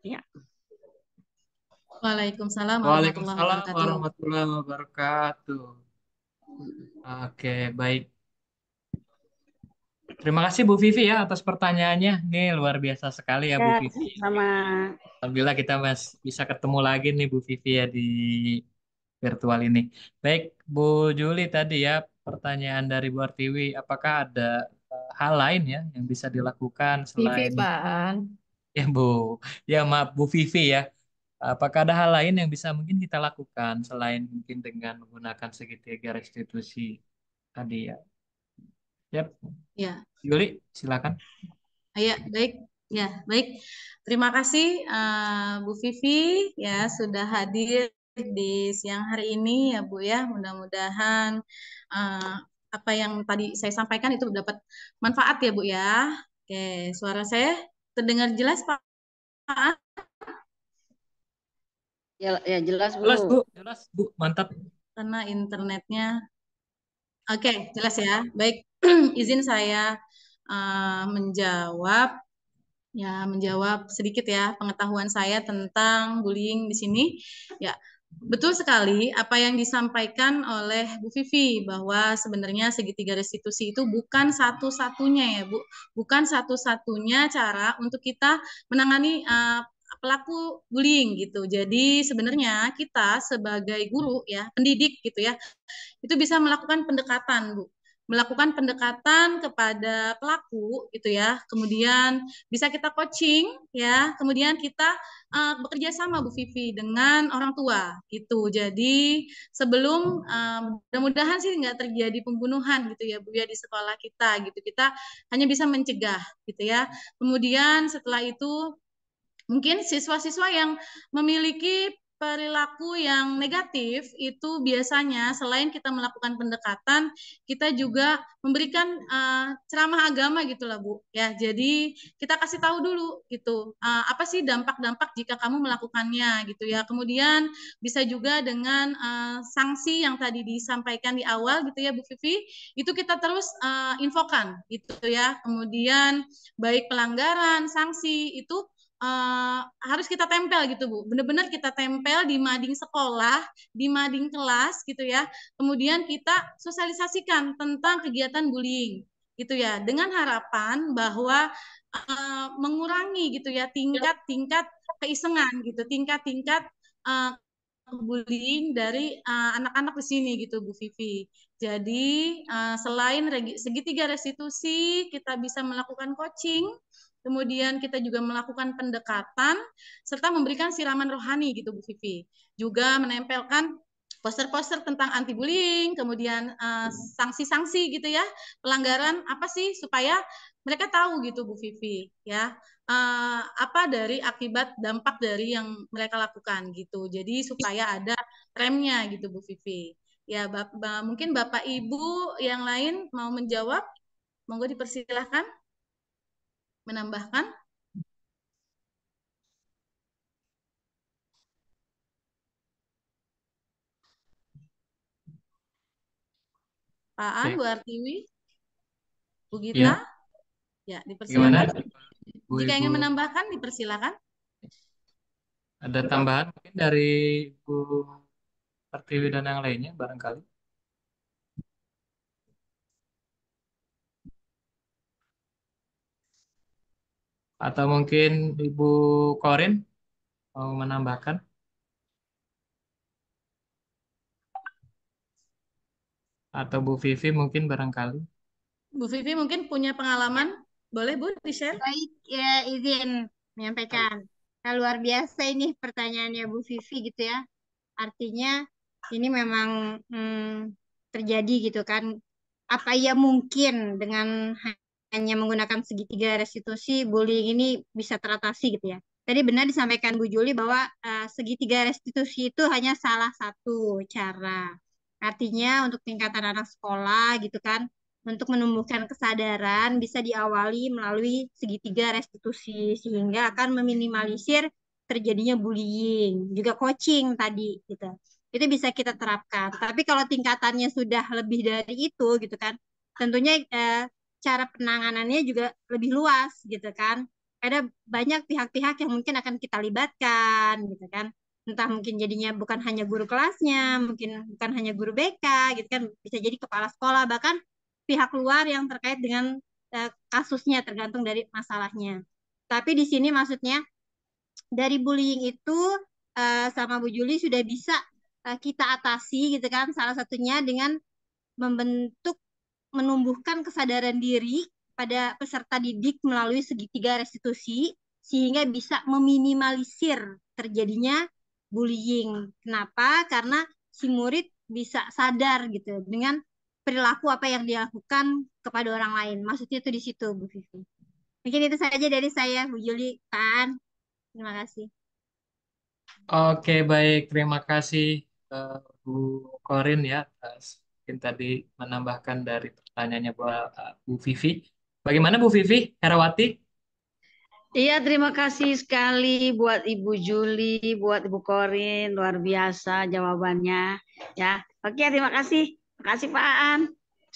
Ya.
Waalaikumsalam
Waalaikumsalam warahmatullahi wabarakatuh. Oke, baik. Terima kasih Bu Vivi ya atas pertanyaannya. Ini luar biasa sekali ya Bu Vivi.
Sama.
Alhamdulillah kita bisa ketemu lagi nih Bu Vivi ya di virtual ini. Baik, Bu Juli tadi ya pertanyaan dari Bu Artiwi, apakah ada hal lain ya yang bisa dilakukan
Vivi,
selain
Pak.
ya Bu, ya maaf Bu Vivi ya. Apakah ada hal lain yang bisa mungkin kita lakukan selain mungkin dengan menggunakan segitiga restitusi tadi ya? Yap.
Ya.
Juli, silakan.
Ya, baik. Ya, baik. Terima kasih Bu Vivi ya sudah hadir di siang hari ini ya Bu ya. Mudah-mudahan apa yang tadi saya sampaikan itu dapat manfaat ya Bu ya. Oke, suara saya terdengar jelas Pak?
Ya jelas Bu.
Jelas Bu, jelas Bu, mantap.
Karena internetnya. Oke, jelas ya. Baik, izin saya menjawab sedikit ya pengetahuan saya tentang bullying di sini. Ya, betul sekali apa yang disampaikan oleh Bu Vivi bahwa sebenarnya segitiga restitusi itu bukan satu-satunya ya Bu, bukan satu-satunya cara untuk kita menangani pelaku bullying gitu. Jadi sebenarnya kita sebagai guru ya, pendidik gitu ya, itu bisa melakukan pendekatan, Bu. Melakukan pendekatan kepada pelaku gitu ya. Kemudian bisa kita coaching ya. Kemudian kita bekerja sama Bu Vivi dengan orang tua gitu. Jadi sebelum mudah-mudahan sih nggak terjadi pembunuhan gitu ya Bu ya di sekolah kita gitu. Kita hanya bisa mencegah gitu ya. Kemudian setelah itu mungkin siswa-siswa yang memiliki perilaku yang negatif itu biasanya selain kita melakukan pendekatan, kita juga memberikan ceramah agama gitulah Bu. Ya, jadi kita kasih tahu dulu gitu apa sih dampak-dampak jika kamu melakukannya gitu ya. Kemudian bisa juga dengan sanksi yang tadi disampaikan di awal gitu ya Bu Vivi, itu kita terus infokan gitu ya. Kemudian baik pelanggaran, sanksi itu harus kita tempel gitu Bu, benar-benar kita tempel di mading sekolah, di mading kelas gitu ya. Kemudian kita sosialisasikan tentang kegiatan bullying gitu ya, dengan harapan bahwa mengurangi gitu ya tingkat-tingkat keisengan gitu, tingkat-tingkat bullying dari anak-anak di sini gitu Bu Vivi. Jadi selain segitiga restitusi, kita bisa melakukan coaching. Kemudian kita juga melakukan pendekatan serta memberikan siraman rohani gitu Bu Vivi. Juga menempelkan poster-poster tentang anti bullying, kemudian sanksi-sanksi gitu ya, pelanggaran apa sih supaya mereka tahu gitu Bu Vivi ya. Apa dari akibat dampak dari yang mereka lakukan gitu. Jadi supaya ada remnya gitu Bu Vivi. Ya, mungkin Bapak Ibu yang lain mau menjawab, monggo dipersilahkan menambahkan. Pak An, Bu Artiwi, Bu Gita, ya dipersilakan. Jika ingin menambahkan, dipersilakan.
Ada tambahan mungkin dari Bu Pertiwi dan yang lainnya barangkali. Atau mungkin Ibu Korin mau menambahkan? Atau Bu Vivi mungkin barangkali.
Bu Vivi mungkin punya pengalaman, boleh Bu di-share?
Baik, ya izin menyampaikan. Nah, luar biasa ini pertanyaannya Bu Vivi gitu ya. Artinya ini memang terjadi gitu kan. Apa ya mungkin dengan hanya menggunakan segitiga restitusi bullying ini bisa teratasi gitu ya. Tadi benar disampaikan Bu Juli bahwa segitiga restitusi itu hanya salah satu cara. Artinya untuk tingkatan anak sekolah gitu kan, untuk menumbuhkan kesadaran bisa diawali melalui segitiga restitusi sehingga akan meminimalisir terjadinya bullying, juga coaching tadi gitu. Itu bisa kita terapkan. Tapi kalau tingkatannya sudah lebih dari itu gitu kan, tentunya cara penanganannya juga lebih luas gitu kan. Ada banyak pihak-pihak yang mungkin akan kita libatkan gitu kan. Entah mungkin jadinya bukan hanya guru kelasnya, mungkin bukan hanya guru BK gitu kan, bisa jadi kepala sekolah, bahkan pihak luar yang terkait dengan kasusnya tergantung dari masalahnya. Tapi di sini maksudnya dari bullying itu sama Bu Juli sudah bisa kita atasi gitu kan. Salah satunya dengan membentuk menumbuhkan kesadaran diri pada peserta didik melalui segitiga restitusi sehingga bisa meminimalisir terjadinya bullying. Kenapa? Karena si murid bisa sadar gitu dengan perilaku apa yang dia lakukan kepada orang lain. Maksudnya itu di situ, Bu Vivi. Mungkin itu saja dari saya, Bu Juli, Pak. Terima kasih.
Oke, baik. Terima kasih eh, Bu Korin ya atas mungkin tadi menambahkan dari pertanyaannya Bu Vivi. Bagaimana Bu Vivi, Herawati?
Iya, terima kasih sekali buat Ibu Juli, buat Ibu Korin, luar biasa jawabannya. Ya, oke, terima kasih. Terima kasih Pak Aan.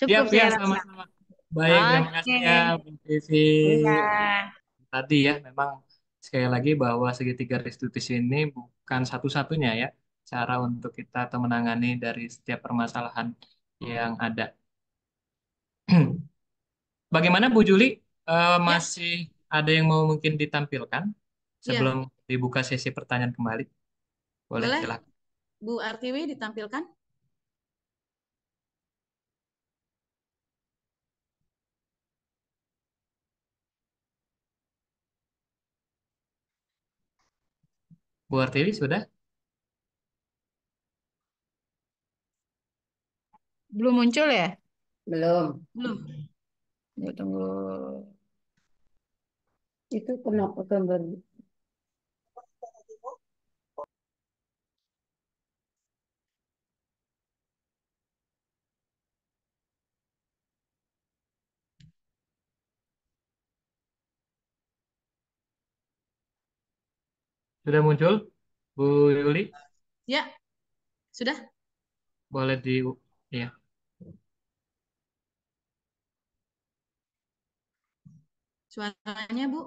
Siap,
Cukup
ya,
saya rasa.
sama-sama. Baik, terima
Oke,
kasih ya Bu Vivi.
iya.
Tadi ya, memang sekali lagi bahwa segitiga restitusi ini bukan satu-satunya ya cara untuk kita atau menangani dari setiap permasalahan yang ada. Bagaimana Bu Juli?
Ya,
Masih ada yang mau mungkin ditampilkan
ya,
sebelum dibuka sesi pertanyaan kembali? Boleh,
boleh
silakan.
Bu Artiwi ditampilkan.
Bu Artiwi sudah?
Belum muncul ya?
Belum.
Belum.
Ya, tunggu.
Itu kenapa gambar?
Sudah muncul? Bu Yuli?
Ya, sudah.
Boleh di... Ya.
Suaranya Bu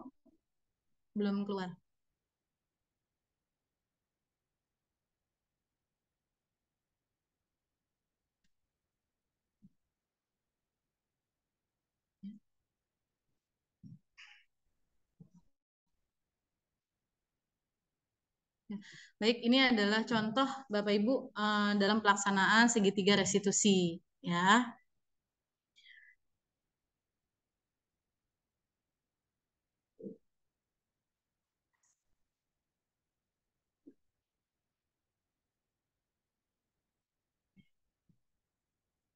belum keluar. Baik, ini adalah contoh Bapak Ibu dalam pelaksanaan segitiga restitusi ya.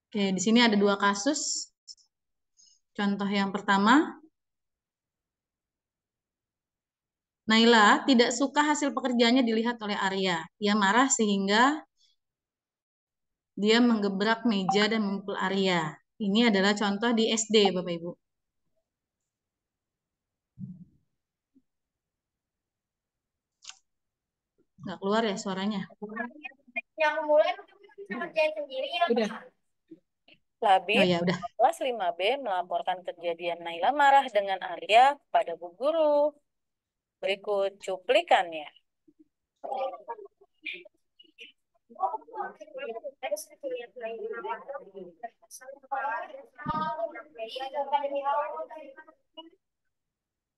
Oke, di sini ada dua kasus. Contoh yang pertama, Naila tidak suka hasil pekerjaannya dilihat oleh Arya. Ia marah sehingga dia menggebrak meja dan memukul Arya. Ini adalah contoh di SD, Bapak Ibu. Nggak keluar ya suaranya?
Yang mulai kerjain sendiri ya.
Udah.
Labib
Oh ya, udah.
kelas 5B melaporkan kejadian Naila marah dengan Arya kepada Bu Guru. Berikut cuplikannya.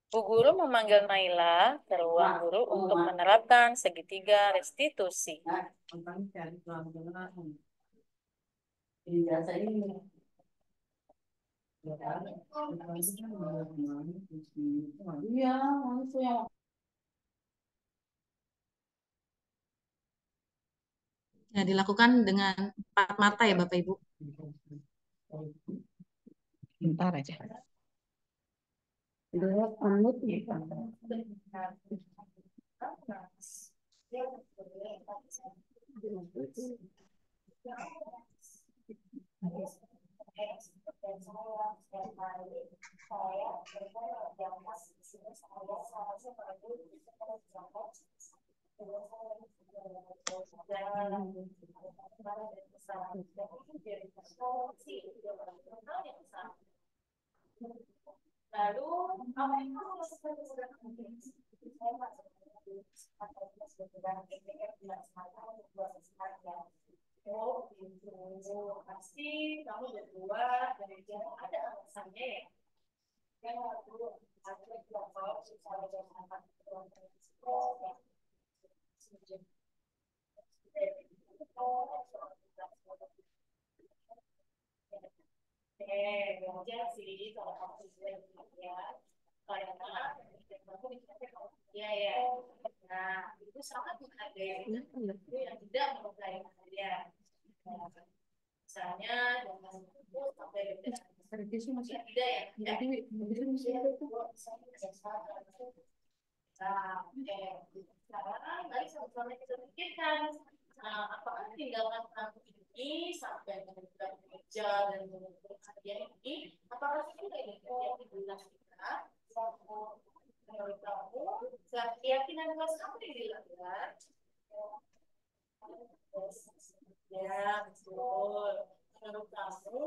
Bu guru memanggil Naila ke ruang guru untuk menerapkan segitiga restitusi.
Ya, dilakukan dengan 4 mata ya Bapak Ibu.
Bentar aja.
Lalu, apa itu oh, gitu. Pasti kamu berdua dari jauh ada alasannya ya. Yang aku tahu secara jangka wajar sih kalau kamu ya. Karena ya ya. Nah, itu sangat menghargai itu yang tidak menghargai dia. Misalnya dengan itu sampai dengan tidak ya. Nah, sekarang mari sama-sama kita pikirkan apakah tinggalkan aku ini sampai dengan kerja dan hadiah ini apakah sudah yang dibilang kita menurut kamu keyakinan kelas kamu yang dilanggar ya betul menurut kamu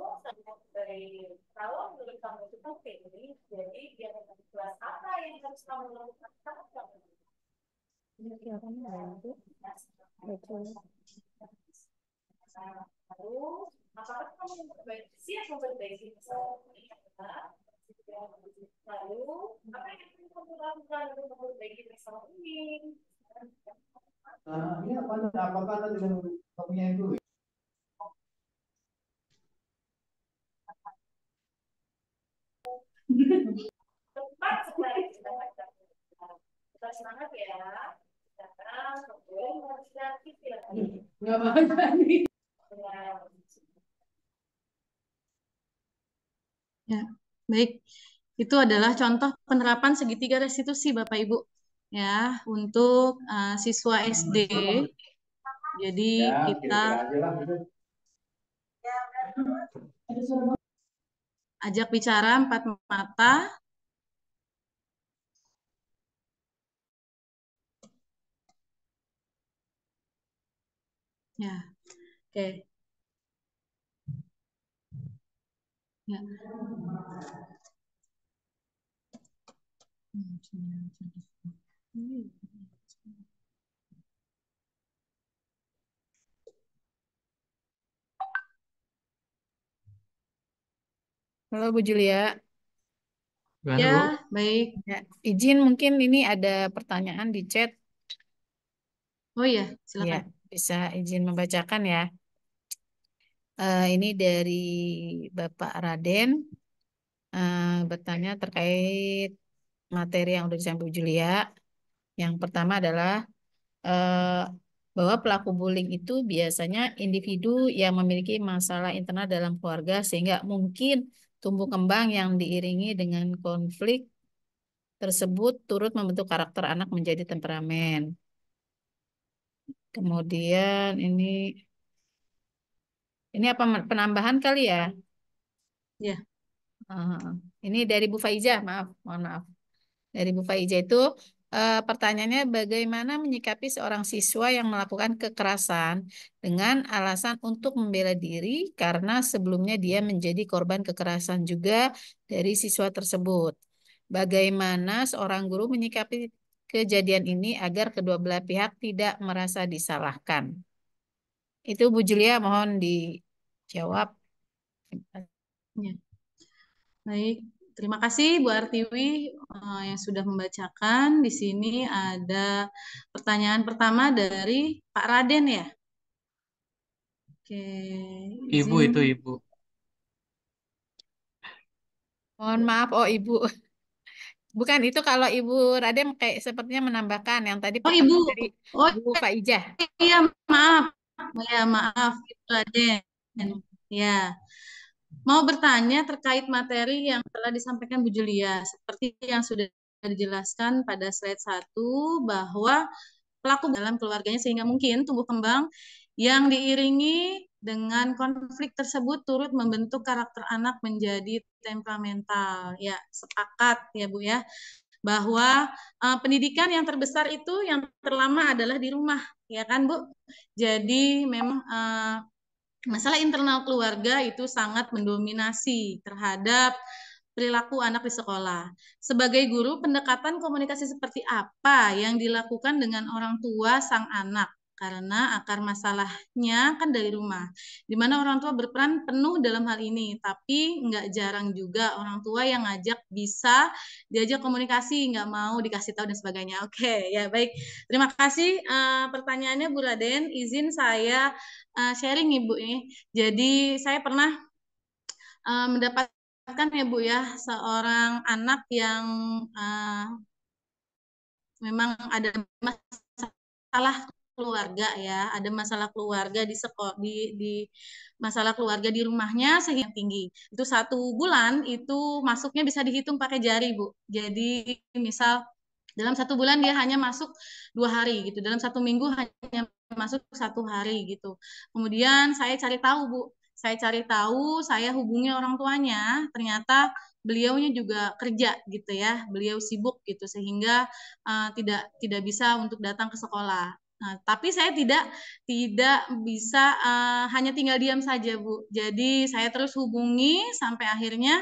dari kalau menurut kamu itu oke jadi biar kelas apa yang harus kamu lakukan lalu apakah kamu siap memperbaiki masalah ini? Lalu apa yang kamu lakukan untuk memperbaiki masalah ini?
Ini apakah Anda tidak mempunyai duit?
Tepat sekali kita semangat ya. Sekarang sebelum harus kreatif ya.
Nggak baca nih.
Ya, baik. Itu adalah contoh penerapan segitiga restitusi Bapak Ibu. Ya, untuk siswa SD. Jadi kita ajak bicara 4 mata. Ya, oke. Ya.
Halo Bu Julia.
Gimana,
Ya,
Bu?
baik.
Ya, izin mungkin ini ada pertanyaan di chat.
Oh iya,
Ya,
silakan.
bisa izin membacakan ya. Ini dari Bapak Raden bertanya terkait materi yang udah disampaikan Bu Julia. Yang pertama adalah bahwa pelaku bullying itu biasanya individu yang memiliki masalah internal dalam keluarga sehingga mungkin tumbuh kembang yang diiringi dengan konflik tersebut turut membentuk karakter anak menjadi temperamen. Kemudian ini apa penambahan kali ya?
Ya.
Ini dari Bu Faizah, mohon maaf. Dari Bu Faizah itu pertanyaannya bagaimana menyikapi seorang siswa yang melakukan kekerasan dengan alasan untuk membela diri karena sebelumnya dia menjadi korban kekerasan juga dari siswa tersebut. Bagaimana seorang guru menyikapi kejadian ini agar kedua belah pihak tidak merasa disalahkan? Itu Bu Julia mohon dijawab.
Ya. Baik, terima kasih Bu Artiwi yang sudah membacakan. Di sini ada pertanyaan pertama dari Pak Raden ya. Oke,
Ibu
izin.
itu ibu.
Mohon maaf, oh Ibu. Bukan itu kalau Ibu Radem kayak sepertinya menambahkan yang tadi
Oh Ibu,
pertanyaan dari
oh
Bu Faijah.
iya maaf, ya maaf Ibu Raden. Ya, mau bertanya terkait materi yang telah disampaikan Bu Julia. Seperti yang sudah dijelaskan pada slide 1 bahwa pelaku dalam keluarganya sehingga mungkin tumbuh kembang yang diiringi dengan konflik tersebut turut membentuk karakter anak menjadi temperamental. Ya, sepakat ya Bu ya bahwa pendidikan yang terbesar itu yang terlama adalah di rumah, ya kan Bu? Jadi memang masalah internal keluarga itu sangat mendominasi terhadap perilaku anak di sekolah. Sebagai guru, pendekatan komunikasi seperti apa yang dilakukan dengan orang tua sang anak? Karena akar masalahnya kan dari rumah, di mana orang tua berperan penuh dalam hal ini. Tapi nggak jarang juga orang tua yang ngajak bisa diajak komunikasi, nggak mau dikasih tahu dan sebagainya. Oke, ya baik. Terima kasih pertanyaannya Bu Raden. Izin saya sharing Ibu ini. Jadi saya pernah mendapatkan ya Bu ya seorang anak yang memang ada masalah keluarga ya, ada masalah keluarga di sekolah di masalah keluarga di rumahnya sehingga tinggi. Itu 1 bulan itu masuknya bisa dihitung pakai jari Bu. Jadi misal dalam 1 bulan dia hanya masuk 2 hari gitu, dalam 1 minggu hanya masuk 1 hari gitu. Kemudian saya cari tahu Bu, saya hubungi orang tuanya, ternyata beliaunya juga kerja gitu ya, beliau sibuk gitu sehingga tidak bisa untuk datang ke sekolah. Nah, tapi saya tidak bisa hanya tinggal diam saja Bu. Jadi saya terus hubungi sampai akhirnya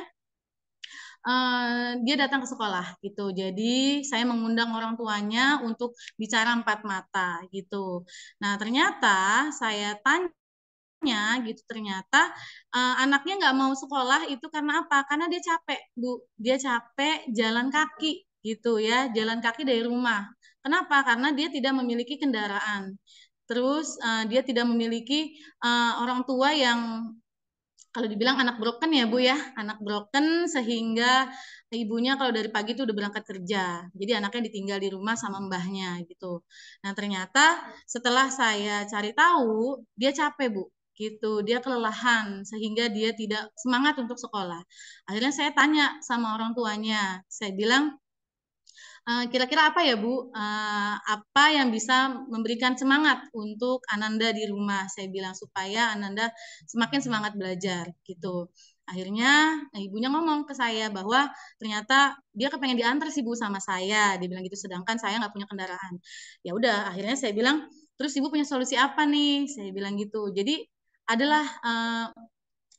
dia datang ke sekolah gitu. Jadi saya mengundang orang tuanya untuk bicara 4 mata gitu. Nah ternyata saya tanya gitu, ternyata anaknya nggak mau sekolah itu karena apa? Karena dia capek Bu. Dia capek jalan kaki gitu ya, jalan kaki dari rumah. Kenapa? Karena dia tidak memiliki kendaraan. Terus dia tidak memiliki orang tua yang kalau dibilang anak broken ya Bu ya, anak broken sehingga ibunya kalau dari pagi itu udah berangkat kerja. Jadi anaknya ditinggal di rumah sama mbahnya gitu. Nah, ternyata setelah saya cari tahu, dia capek Bu gitu. Dia kelelahan sehingga dia tidak semangat untuk sekolah. Akhirnya saya tanya sama orang tuanya. Saya bilang, kira-kira apa ya Bu, apa yang bisa memberikan semangat untuk Ananda di rumah? Saya bilang supaya Ananda semakin semangat belajar gitu. Akhirnya ibunya ngomong ke saya bahwa ternyata dia kepengen diantar sih Bu sama saya, dia bilang gitu. Sedangkan saya nggak punya kendaraan. Ya udah, akhirnya saya bilang, terus Ibu punya solusi apa nih? Saya bilang gitu. Jadi adalah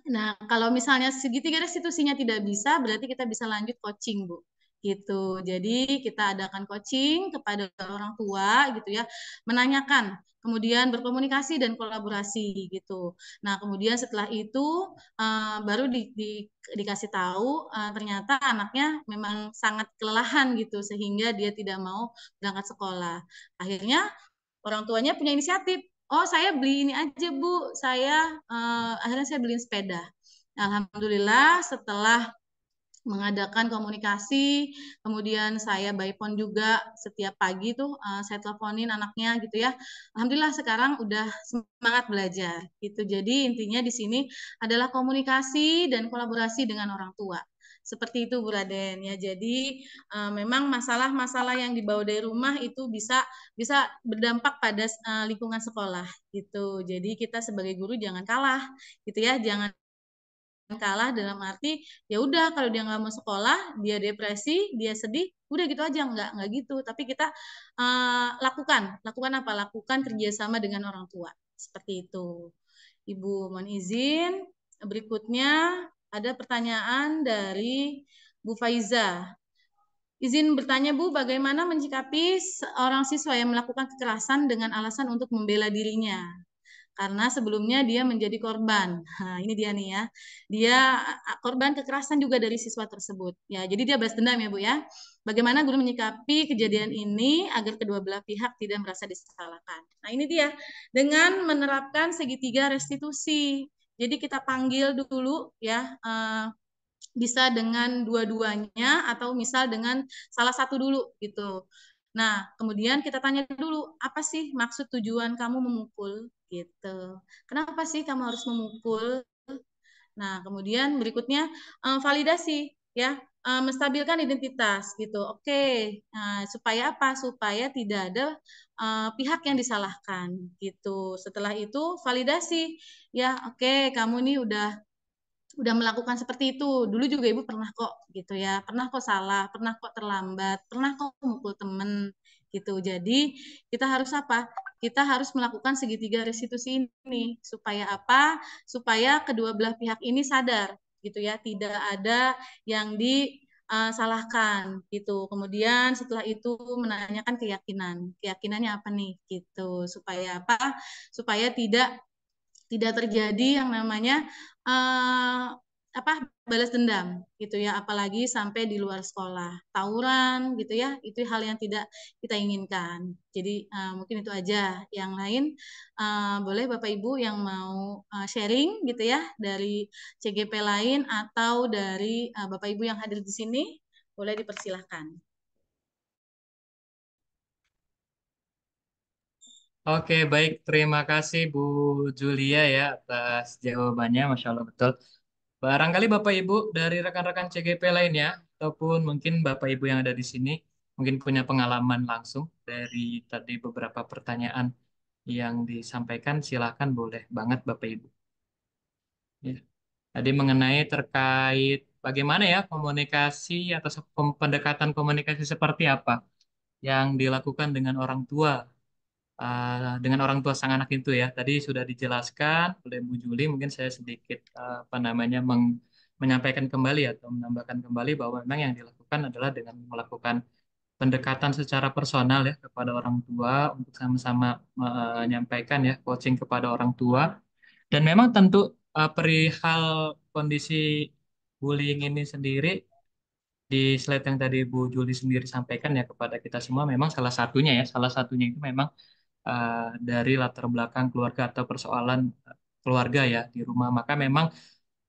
nah, kalau misalnya segitiga restitusinya tidak bisa, berarti kita bisa lanjut coaching, Bu. Gitu. Jadi kita adakan coaching kepada orang tua gitu ya, menanyakan, kemudian berkomunikasi dan kolaborasi gitu. Nah, kemudian setelah itu baru dikasih tahu ternyata anaknya memang sangat kelelahan gitu sehingga dia tidak mau berangkat sekolah. Akhirnya orang tuanya punya inisiatif. Oh, saya beli ini aja, Bu. Akhirnya saya beliin sepeda. Alhamdulillah setelah mengadakan komunikasi, kemudian saya by phone juga setiap pagi tuh saya teleponin anaknya gitu ya. Alhamdulillah sekarang udah semangat belajar gitu. Jadi intinya di sini adalah komunikasi dan kolaborasi dengan orang tua. Seperti itu Bu Raden ya. Jadi memang masalah-masalah yang dibawa dari rumah itu bisa berdampak pada lingkungan sekolah gitu. Jadi kita sebagai guru jangan kalah gitu ya, jangan kalah dalam arti ya udah kalau dia nggak mau sekolah, dia depresi, dia sedih, udah gitu aja nggak gitu. Tapi kita lakukan apa? Lakukan kerjasama dengan orang tua seperti itu. Ibu mohon izin. Berikutnya ada pertanyaan dari Bu Faiza. Izin bertanya Bu, bagaimana menyikapi seorang siswa yang melakukan kekerasan dengan alasan untuk membela dirinya? karena sebelumnya dia menjadi korban. Nah, ini dia nih ya. Dia korban kekerasan juga dari siswa tersebut. Ya, jadi dia balas dendam ya, Bu ya. Bagaimana guru menyikapi kejadian ini agar kedua belah pihak tidak merasa disalahkan. Nah, ini dia dengan menerapkan segitiga restitusi. Jadi kita panggil dulu ya, bisa dengan dua-duanya atau misal dengan salah satu dulu gitu. Nah, kemudian kita tanya dulu, apa sih maksud tujuan kamu memukul gitu. Kenapa sih kamu harus memukul? Nah, kemudian berikutnya validasi ya, menstabilkan identitas gitu. Oke, nah, supaya apa? Supaya tidak ada pihak yang disalahkan gitu. Setelah itu validasi ya, oke, kamu nih udah melakukan seperti itu. Dulu juga ibu pernah kok gitu ya, pernah kok salah, pernah kok terlambat, pernah kok mukul temen gitu. Jadi kita harus apa? Kita harus melakukan segitiga restitusi ini supaya apa? Supaya kedua belah pihak ini sadar gitu ya, tidak ada yang disalahkan gitu. Kemudian setelah itu menanyakan keyakinan. Keyakinannya apa nih gitu. Supaya apa? Supaya tidak terjadi yang namanya balas dendam gitu ya, apalagi sampai di luar sekolah, tawuran gitu ya, itu hal yang tidak kita inginkan. Jadi mungkin itu aja. Yang lain boleh Bapak Ibu yang mau sharing gitu ya dari CGP lain atau dari Bapak Ibu yang hadir di sini, boleh dipersilahkan.
Oke, baik. Terima kasih Bu Julia ya atas jawabannya. Masya Allah, betul. Barangkali Bapak Ibu dari rekan-rekan CGP lainnya, ataupun mungkin Bapak Ibu yang ada di sini, mungkin punya pengalaman langsung dari tadi beberapa pertanyaan yang disampaikan, silakan boleh banget Bapak Ibu. Ya. Tadi mengenai terkait bagaimana ya komunikasi atau pendekatan komunikasi seperti apa yang dilakukan dengan orang tua sang anak itu ya. Tadi sudah dijelaskan oleh Bu Juli, mungkin saya sedikit menyampaikan kembali atau menambahkan kembali bahwa memang yang dilakukan adalah dengan melakukan pendekatan secara personal ya kepada orang tua untuk sama-sama menyampaikan ya coaching kepada orang tua. Dan memang tentu perihal kondisi bullying ini sendiri di slide yang tadi Bu Juli sendiri sampaikan ya kepada kita semua, memang salah satunya itu memang dari latar belakang keluarga atau persoalan keluarga ya di rumah. Maka memang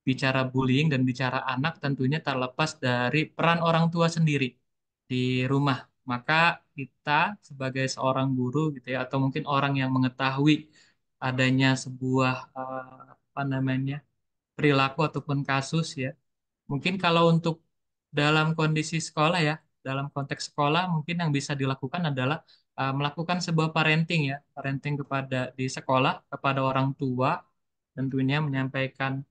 bicara bullying dan bicara anak tentunya terlepas dari peran orang tua sendiri di rumah. Maka kita sebagai seorang guru gitu ya, atau mungkin orang yang mengetahui adanya sebuah perilaku ataupun kasus ya. Mungkin kalau untuk dalam kondisi sekolah ya, dalam konteks sekolah mungkin yang bisa dilakukan adalah melakukan sebuah parenting ya, parenting di sekolah kepada orang tua, tentunya menyampaikan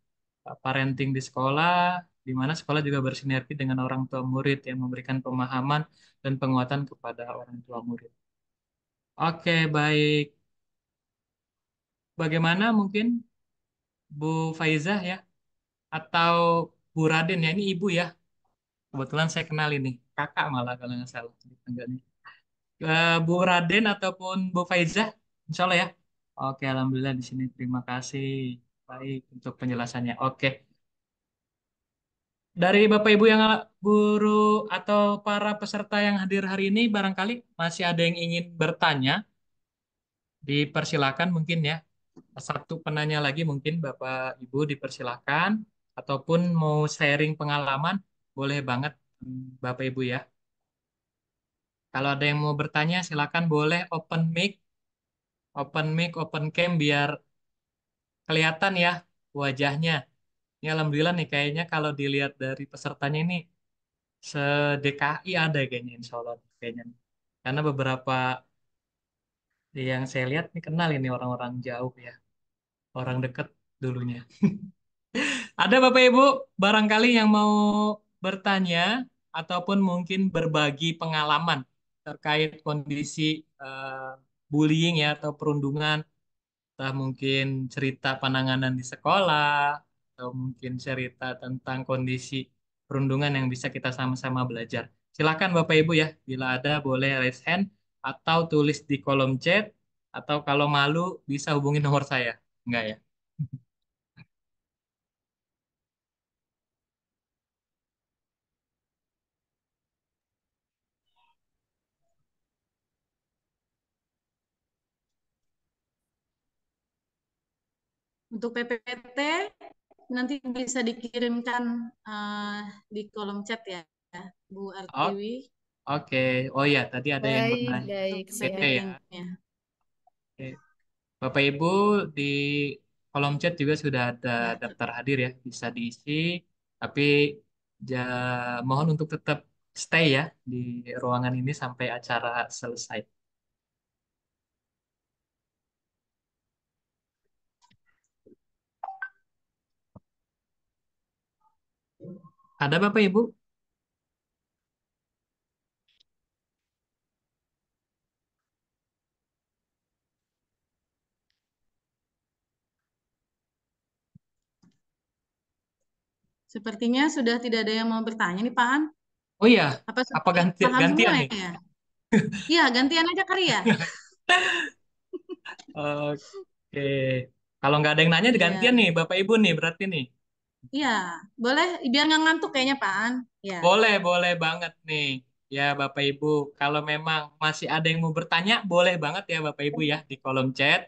parenting di sekolah, di mana sekolah juga bersinergi dengan orang tua murid yang memberikan pemahaman dan penguatan kepada orang tua murid. Oke, baik. Bagaimana mungkin Bu Faizah ya, atau Bu Raden ya, ini ibu ya. Kebetulan saya kenal ini, kakak malah kalau nggak salah. Bu Raden ataupun Bu Faizah, insya Allah ya. Oke, alhamdulillah di sini. Terima kasih. Baik untuk penjelasannya. Oke. Dari Bapak Ibu yang guru atau para peserta yang hadir hari ini, barangkali masih ada yang ingin bertanya, dipersilakan mungkin ya. Satu penanya lagi mungkin Bapak Ibu dipersilakan, ataupun mau sharing pengalaman, boleh banget Bapak Ibu ya. Kalau ada yang mau bertanya, silakan boleh open cam biar kelihatan ya wajahnya. Ini alhamdulillah nih kayaknya kalau dilihat dari pesertanya ini se-DKI ada kayaknya insya Allah kayaknya. Karena beberapa yang saya lihat nih kenal ini orang-orang jauh ya, orang dekat dulunya. Ada Bapak Ibu barangkali yang mau bertanya ataupun mungkin berbagi pengalaman terkait kondisi bullying ya atau perundungan, entah mungkin cerita penanganan di sekolah atau mungkin cerita tentang kondisi perundungan yang bisa kita sama-sama belajar. Silakan Bapak Ibu ya, bila ada boleh raise hand atau tulis di kolom chat atau kalau malu bisa hubungi nomor saya. Enggak ya?
Untuk PPT nanti bisa dikirimkan di kolom chat ya, Bu
Oh,
Artiwi.
oke. Oh ya, tadi ada yang
Baik,
bertanya
baik,
PT
siap.
ya.
linknya.
Oke. Bapak Ibu di kolom chat juga sudah ada
Ya.
daftar hadir ya, bisa diisi. Tapi mohon untuk tetap stay ya di ruangan ini sampai acara selesai. Ada Bapak Ibu?
Sepertinya sudah tidak ada yang mau bertanya nih Pak An.
Oh iya,
Apa
apa
sudah paham
gantian
semua
nih?
ya? Iya, gantian aja kali ya.
Oke. Kalau nggak ada yang nanya, gantian
Iya,
nih Bapak Ibu nih berarti nih.
iya, boleh biar nggak ngantuk kayaknya Pak An. Ya,
Boleh banget nih. Ya Bapak Ibu, kalau memang masih ada yang mau bertanya, boleh banget ya Bapak Ibu ya di kolom chat.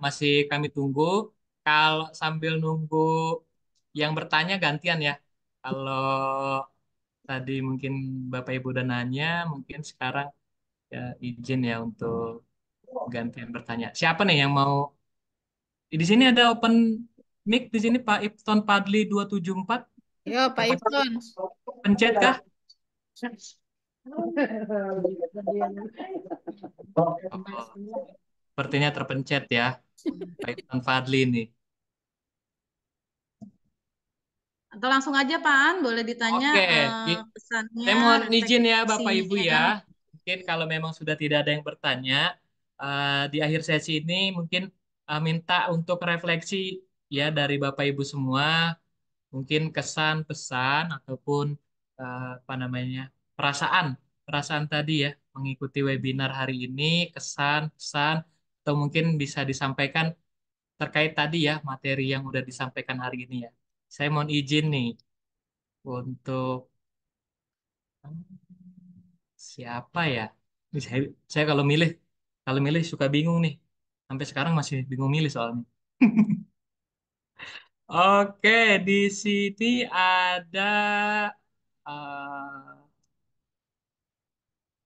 Masih kami tunggu. Kalau sambil nunggu yang bertanya gantian ya. Kalau tadi mungkin Bapak Ibu udah nanya, mungkin sekarang ya izin ya untuk gantian bertanya. Siapa nih yang mau? Di sini ada open mic di sini Pak Ipton Padli 274.
Yo, Pak Ipton.
Pencet kah? Oh, sepertinya terpencet ya. Pak Ipton Padli nih.
atau langsung aja Pak An, boleh ditanya
Oke,
pesannya,
saya mohon izin ya Bapak Ibu
refleksinya.
ya. Mungkin kalau memang sudah tidak ada yang bertanya, di akhir sesi ini mungkin minta untuk refleksi ya dari Bapak Ibu semua, mungkin kesan, pesan ataupun apa namanya perasaan, perasaan tadi ya mengikuti webinar hari ini, kesan, pesan, atau mungkin bisa disampaikan terkait tadi ya materi yang udah disampaikan hari ini ya. Saya mohon izin nih untuk siapa ya? Ini saya kalau milih suka bingung nih. Sampai sekarang masih bingung milih soalnya. Oke, di sini ada eh,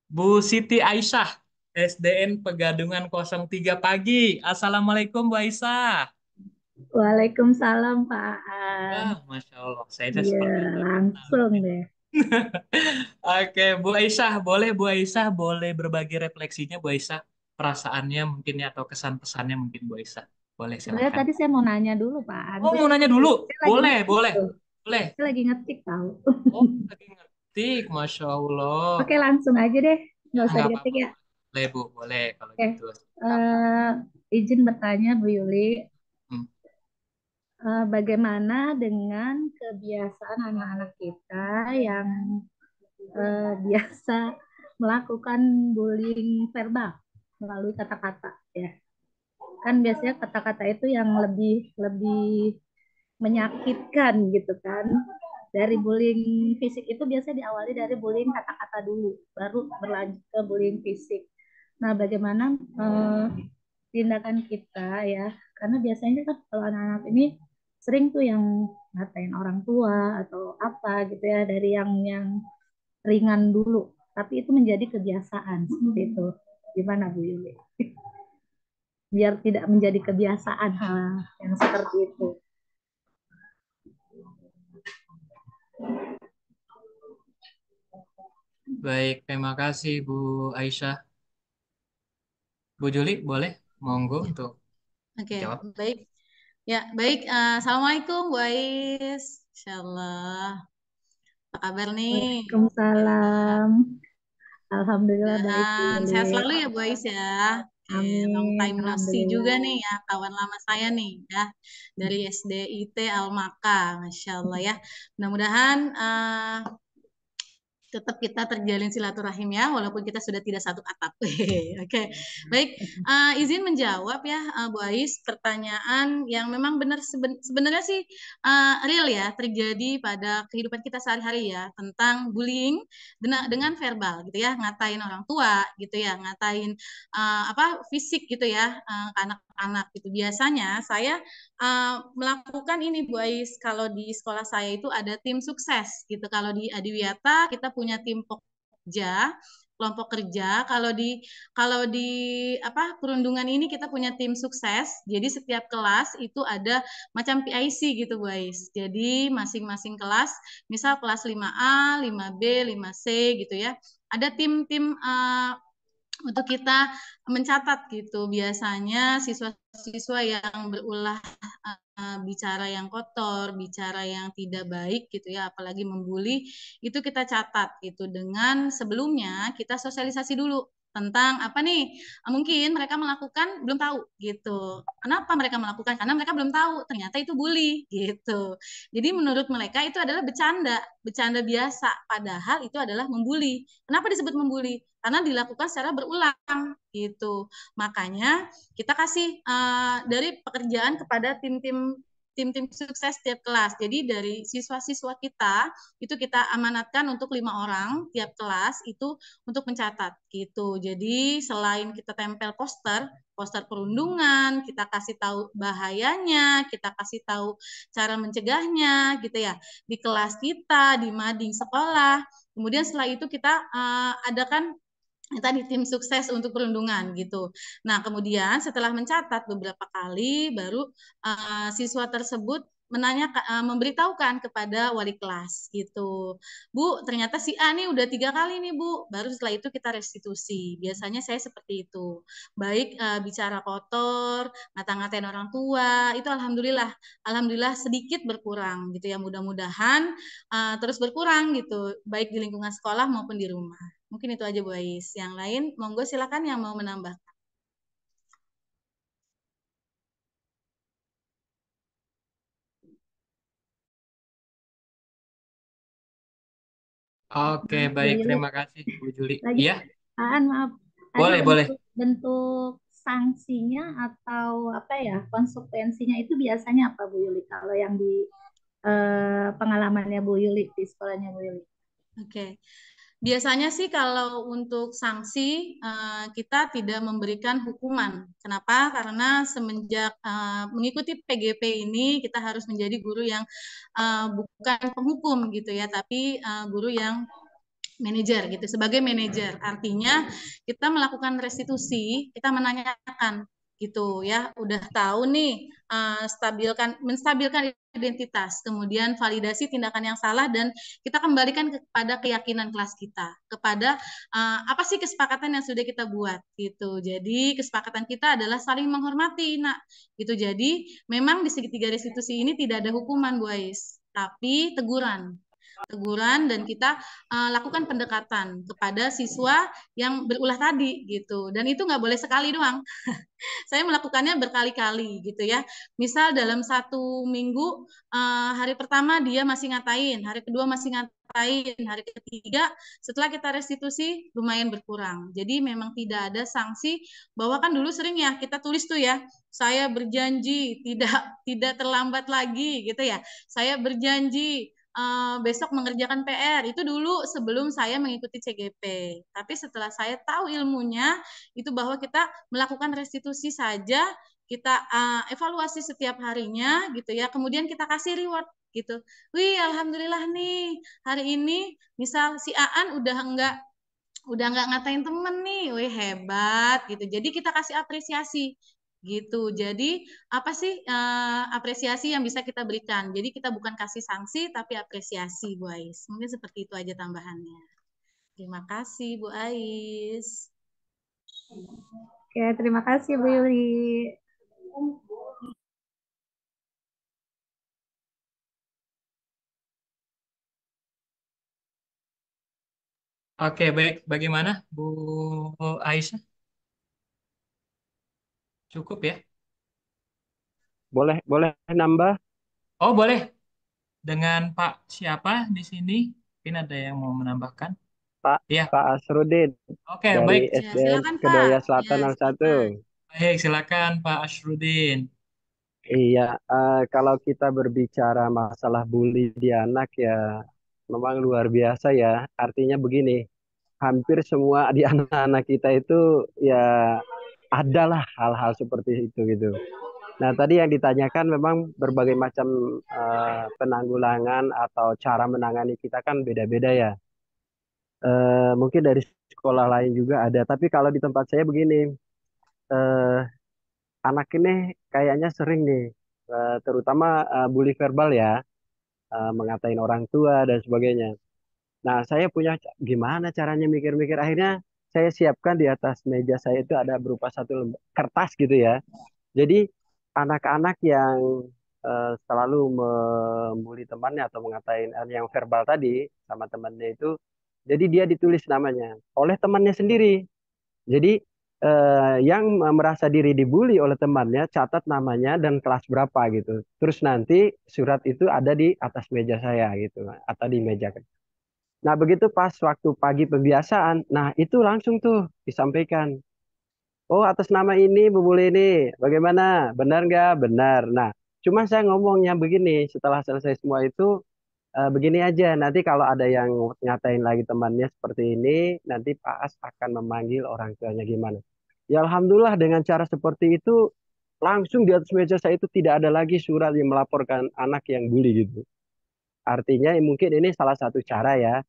Bu Siti Aisyah, SDN Pegadungan 03 pagi. Assalamualaikum Bu Aisyah.
Waalaikumsalam Pak An.
Masya Allah, saya
Iya,
seperti
langsung deh.
Oke, Bu Aisyah boleh berbagi refleksinya, Bu Aisyah, perasaannya mungkin ya atau kesan-pesannya mungkin Bu Aisyah. Boleh
Sebenarnya
silakan.
tadi saya mau nanya dulu Pak An.
Oh,
Terus
mau nanya dulu?
saya lagi
Boleh,
ngetik
boleh,
tuh.
boleh.
Saya lagi ngetik tahu.
Oh, lagi ngetik, Masya Allah.
Oke, langsung aja deh. Nggak usah
Nggak
diketik
apa-apa,
ya.
boleh Bu, boleh kalau
Oke.
gitu.
Eh, izin bertanya Bu Yuli.
Hmm.
Bagaimana dengan kebiasaan anak-anak kita yang biasa melakukan bullying verbal melalui kata-kata ya? Kan biasanya kata-kata itu yang lebih lebih menyakitkan gitu kan. Dari bullying fisik itu biasanya diawali dari bullying kata-kata dulu, baru berlanjut ke bullying fisik. Nah, bagaimana tindakan kita ya? Karena biasanya kan kalau anak-anak ini sering tuh yang ngatain orang tua atau apa gitu ya, dari yang ringan dulu. Tapi itu menjadi kebiasaan seperti itu. Gimana Bu Yuli? Biar tidak menjadi kebiasaan hal yang seperti itu.
Baik, terima kasih Bu Aisyah. Bu Juli, boleh? Monggo untuk
Oke,
jawab.
baik. Ya, baik. Assalamualaikum Bu Ais. Insyaallah. Apa kabar nih?
Waalaikumsalam. Alhamdulillah baik Bu
Dan
Yuli.
sehat selalu ya Bu Ais ya. Oke, long
Amin.
time no see juga
Alhamdulillah.
nih ya, kawan lama saya nih ya. Dari SDIT Almaka, Masya Allah ya. Mudah-mudahan tetap kita terjalin silaturahim ya, walaupun kita sudah tidak satu atap. Oke, baik. Izin menjawab ya, Bu Ais, pertanyaan yang memang benar sebenarnya sih real ya, terjadi pada kehidupan kita sehari-hari ya, tentang bullying dengan verbal gitu ya, ngatain orang tua gitu ya, ngatain apa fisik gitu ya, ke anak-anak gitu. Biasanya saya melakukan ini Bu Ais, kalau di sekolah saya itu ada tim sukses gitu. Kalau di Adiwiyata kita punya tim pokja, kelompok kerja. Kalau di apa perundungan ini kita punya tim sukses. Jadi setiap kelas itu ada macam PIC gitu Bu Ais. Jadi masing-masing kelas, misal kelas 5A, 5B, 5C gitu ya. Ada tim-tim untuk kita mencatat gitu. Biasanya siswa-siswa yang berulah bicara yang kotor, bicara yang tidak baik gitu ya, apalagi membuli, itu kita catat gitu dengan sebelumnya kita sosialisasi dulu tentang apa nih, mungkin mereka melakukan belum tahu gitu. Kenapa mereka melakukan? Karena mereka belum tahu ternyata itu bully gitu. Jadi menurut mereka itu adalah bercanda, bercanda biasa, padahal itu adalah membuli. Kenapa disebut membuli? Karena dilakukan secara berulang gitu. Makanya kita kasih dari pekerjaan kepada tim-tim sukses tiap kelas. Jadi dari siswa-siswa kita itu kita amanatkan untuk 5 orang tiap kelas itu untuk mencatat gitu. Jadi selain kita tempel poster perundungan, kita kasih tahu bahayanya, kita kasih tahu cara mencegahnya gitu ya di kelas kita, di mading sekolah. Kemudian setelah itu kita adakan tadi tim sukses untuk perundungan gitu. Nah, kemudian setelah mencatat beberapa kali baru siswa tersebut memberitahukan kepada wali kelas gitu. Bu, ternyata si A nih udah 3 kali nih Bu. Baru setelah itu kita restitusi. Biasanya saya seperti itu. Baik bicara kotor, ngata-ngatain orang tua, itu alhamdulillah sedikit berkurang gitu ya. Mudah-mudahan terus berkurang gitu, baik di lingkungan sekolah maupun di rumah. Mungkin itu aja Bu Ais. Yang lain, monggo silakan yang mau menambah.
Oke, baik. Terima kasih, Bu Juli.
Lagi,
Iya,
maaf. Tadi
boleh, boleh.
bentuk sanksinya atau apa ya, konsekuensinya itu biasanya apa Bu Yuli? Kalau yang di pengalamannya Bu Yuli di sekolahnya Bu Yuli.
Oke. Biasanya sih kalau untuk sanksi kita tidak memberikan hukuman. Kenapa? Karena semenjak mengikuti PGP ini kita harus menjadi guru yang bukan penghukum gitu ya, tapi guru yang manajer gitu. Sebagai manajer, artinya kita melakukan restitusi, kita menanyakan gitu ya, udah tahu nih menstabilkan identitas, kemudian validasi tindakan yang salah dan kita kembalikan kepada keyakinan kelas kita, kepada apa sih kesepakatan yang sudah kita buat gitu. Jadi kesepakatan kita adalah saling menghormati, nak gitu. Jadi memang di segitiga restitusi ini tidak ada hukuman Bu Ais, tapi teguran dan kita lakukan pendekatan kepada siswa yang berulah tadi gitu, dan itu nggak boleh sekali doang. Saya melakukannya berkali-kali gitu ya. Misal dalam 1 minggu, hari pertama dia masih ngatain, hari kedua masih ngatain, hari ketiga setelah kita restitusi lumayan berkurang. Jadi memang tidak ada sanksi, bahwa kan dulu sering ya kita tulis tuh ya, saya berjanji tidak terlambat lagi gitu ya. Saya berjanji besok mengerjakan PR. Itu dulu sebelum saya mengikuti CGP. Tapi setelah saya tahu ilmunya, itu bahwa kita melakukan restitusi saja, kita evaluasi setiap harinya gitu ya, kemudian kita kasih reward gitu. Wih, alhamdulillah nih hari ini misal si Aan udah nggak ngatain temen nih, wih hebat gitu. Jadi kita kasih apresiasi gitu. Jadi apa sih apresiasi yang bisa kita berikan? Jadi kita bukan kasih sanksi tapi apresiasi Bu Ais. Mungkin seperti itu aja tambahannya. Terima kasih Bu Ais.
Oke, terima kasih Bu Yuli.
Oke, baik. Bagaimana Bu Aisyah? Cukup ya?
Boleh nambah?
Oh, boleh. Dengan Pak siapa di sini? Mungkin ada yang mau menambahkan?
Pak
Iya.
Pak Asrudin
Oke, baik.
dari
Ya,
SDN
silakan Pak.
Kedoya
Ya,
Selatan 01.
silakan.
Baik, silakan Pak Asrudin.
Iya, kalau kita berbicara masalah bully di anak ya memang luar biasa ya. Artinya begini, hampir semua di anak-anak kita itu ya adalah hal-hal seperti itu gitu. Nah, tadi yang ditanyakan memang berbagai macam penanggulangan atau cara menangani kita kan beda-beda ya. Mungkin dari sekolah lain juga ada, tapi kalau di tempat saya begini, eh, anak ini kayaknya sering nih, terutama bully verbal ya, mengatain orang tua dan sebagainya. Nah, saya punya gimana caranya mikir-mikir. Akhirnya saya siapkan di atas meja saya itu ada berupa satu kertas gitu ya. Jadi anak-anak yang selalu membuli temannya atau mengatain yang verbal tadi sama temannya itu, jadi dia ditulis namanya oleh temannya sendiri. Jadi yang merasa diri dibully oleh temannya catat namanya dan kelas berapa gitu. Terus nanti surat itu ada di atas meja saya gitu atau di meja. Nah begitu pas waktu pagi pembiasaan, nah itu langsung tuh disampaikan. Oh, atas nama ini, Bu Bule ini, bagaimana? Benar nggak? Benar. Nah, cuma saya ngomongnya begini, setelah selesai semua itu, begini aja. Nanti kalau ada yang ngatain lagi temannya seperti ini, nanti Pak As akan memanggil orang tuanya gimana. Ya, Alhamdulillah dengan cara seperti itu, langsung di atas meja saya itu tidak ada lagi surat yang melaporkan anak yang bully gitu. Artinya mungkin ini salah satu cara ya,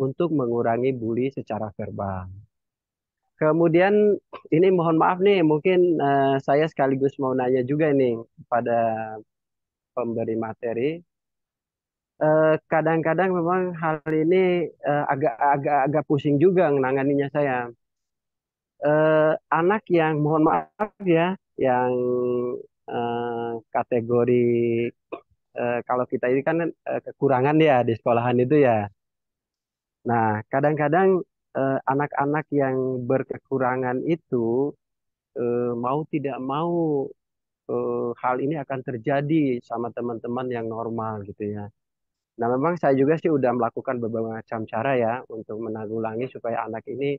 untuk mengurangi bully secara verbal. Kemudian ini mohon maaf nih, mungkin saya sekaligus mau nanya juga nih pada pemberi materi. Kadang-kadang memang hal ini agak pusing juga menanganinya saya. Anak yang mohon maaf ya, yang kategori kalau kita ini kan kekurangan ya di sekolahan itu ya. Nah, kadang-kadang anak-anak yang berkekurangan itu mau tidak mau hal ini akan terjadi sama teman-teman yang normal gitu ya. Nah, memang saya juga sih udah melakukan beberapa macam cara ya untuk menanggulangi supaya anak ini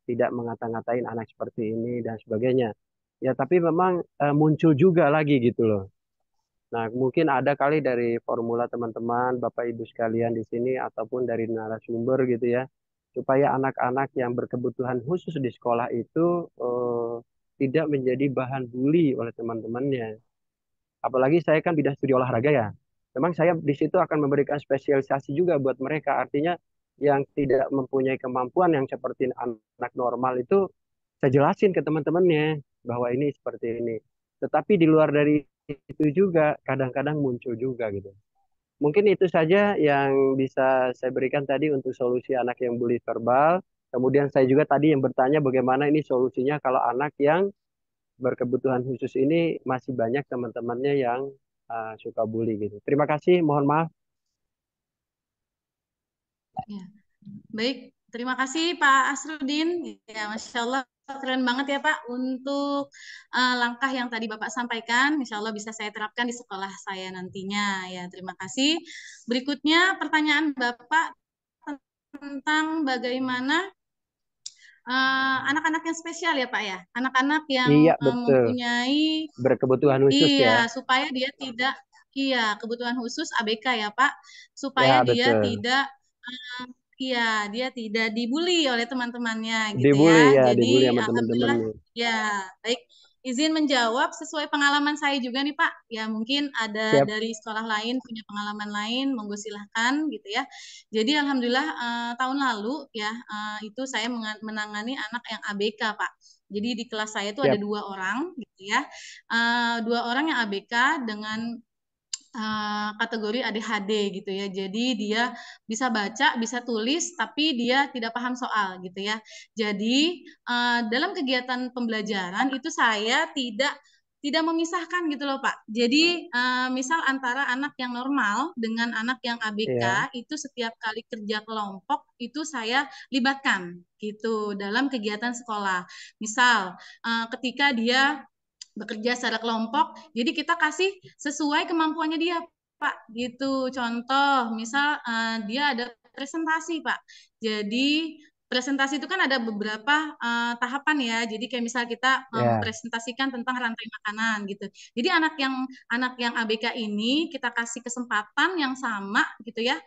tidak ngata-ngatain anak seperti ini dan sebagainya. Ya, tapi memang muncul juga lagi gitu loh. Nah, mungkin ada kali dari formula teman-teman, Bapak Ibu sekalian di sini ataupun dari narasumber gitu ya, supaya anak-anak yang berkebutuhan khusus di sekolah itu tidak menjadi bahan bully oleh teman-temannya. Apalagi saya kan bidang studi olahraga ya. Memang saya di situ akan memberikan spesialisasi juga buat mereka. Artinya yang tidak mempunyai kemampuan yang seperti anak normal itu saya jelasin ke teman-temannya bahwa ini seperti ini. Tetapi di luar dari itu juga kadang-kadang muncul juga gitu. Mungkin itu saja yang bisa saya berikan tadi untuk solusi anak yang bully verbal. Kemudian saya juga tadi yang bertanya bagaimana ini solusinya kalau anak yang berkebutuhan khusus ini masih banyak teman-temannya yang suka bully gitu. Terima kasih, mohon maaf.
Ya. Baik, terima kasih Pak Asrudin. Ya, Masya Allah, keren banget ya Pak untuk langkah yang tadi Bapak sampaikan. Insya Allah bisa saya terapkan di sekolah saya nantinya. Ya, terima kasih. Berikutnya pertanyaan Bapak tentang bagaimana anak-anak yang spesial ya Pak ya. Anak-anak yang
Iya, betul.
mempunyai
Berkebutuhan khusus ya.
supaya dia tidak kebutuhan khusus ABK ya Pak, supaya
Ya,
dia
betul.
tidak dia tidak dibully oleh teman-temannya gitu
Dibully
ya.
ya,
Jadi
dibully sama
alhamdulillah
teman-temannya.
ya, baik. Izin menjawab sesuai pengalaman saya juga nih Pak. Ya mungkin ada
Siap.
dari sekolah lain punya pengalaman lain, monggo silahkan gitu ya. Jadi alhamdulillah tahun lalu ya itu saya menangani anak yang ABK Pak. Jadi di kelas saya itu ada
Siap.
2 orang gitu ya. 2 orang yang ABK dengan kategori ADHD gitu ya. Jadi dia bisa baca, bisa tulis, tapi dia tidak paham soal gitu ya. Jadi dalam kegiatan pembelajaran itu saya tidak memisahkan gitu loh Pak. Jadi misal antara anak yang normal dengan anak yang ABK
Ya.
itu setiap kali kerja kelompok itu saya libatkan gitu dalam kegiatan sekolah. Misal ketika dia bekerja secara kelompok, jadi kita kasih sesuai kemampuannya dia, Pak. Gitu. Contoh, misal dia ada presentasi, Pak. Jadi presentasi itu kan ada beberapa tahapan ya. Jadi kayak misal kita
Ya,
mempresentasikan tentang rantai makanan gitu. Jadi anak yang ABK ini kita kasih kesempatan yang sama gitu ya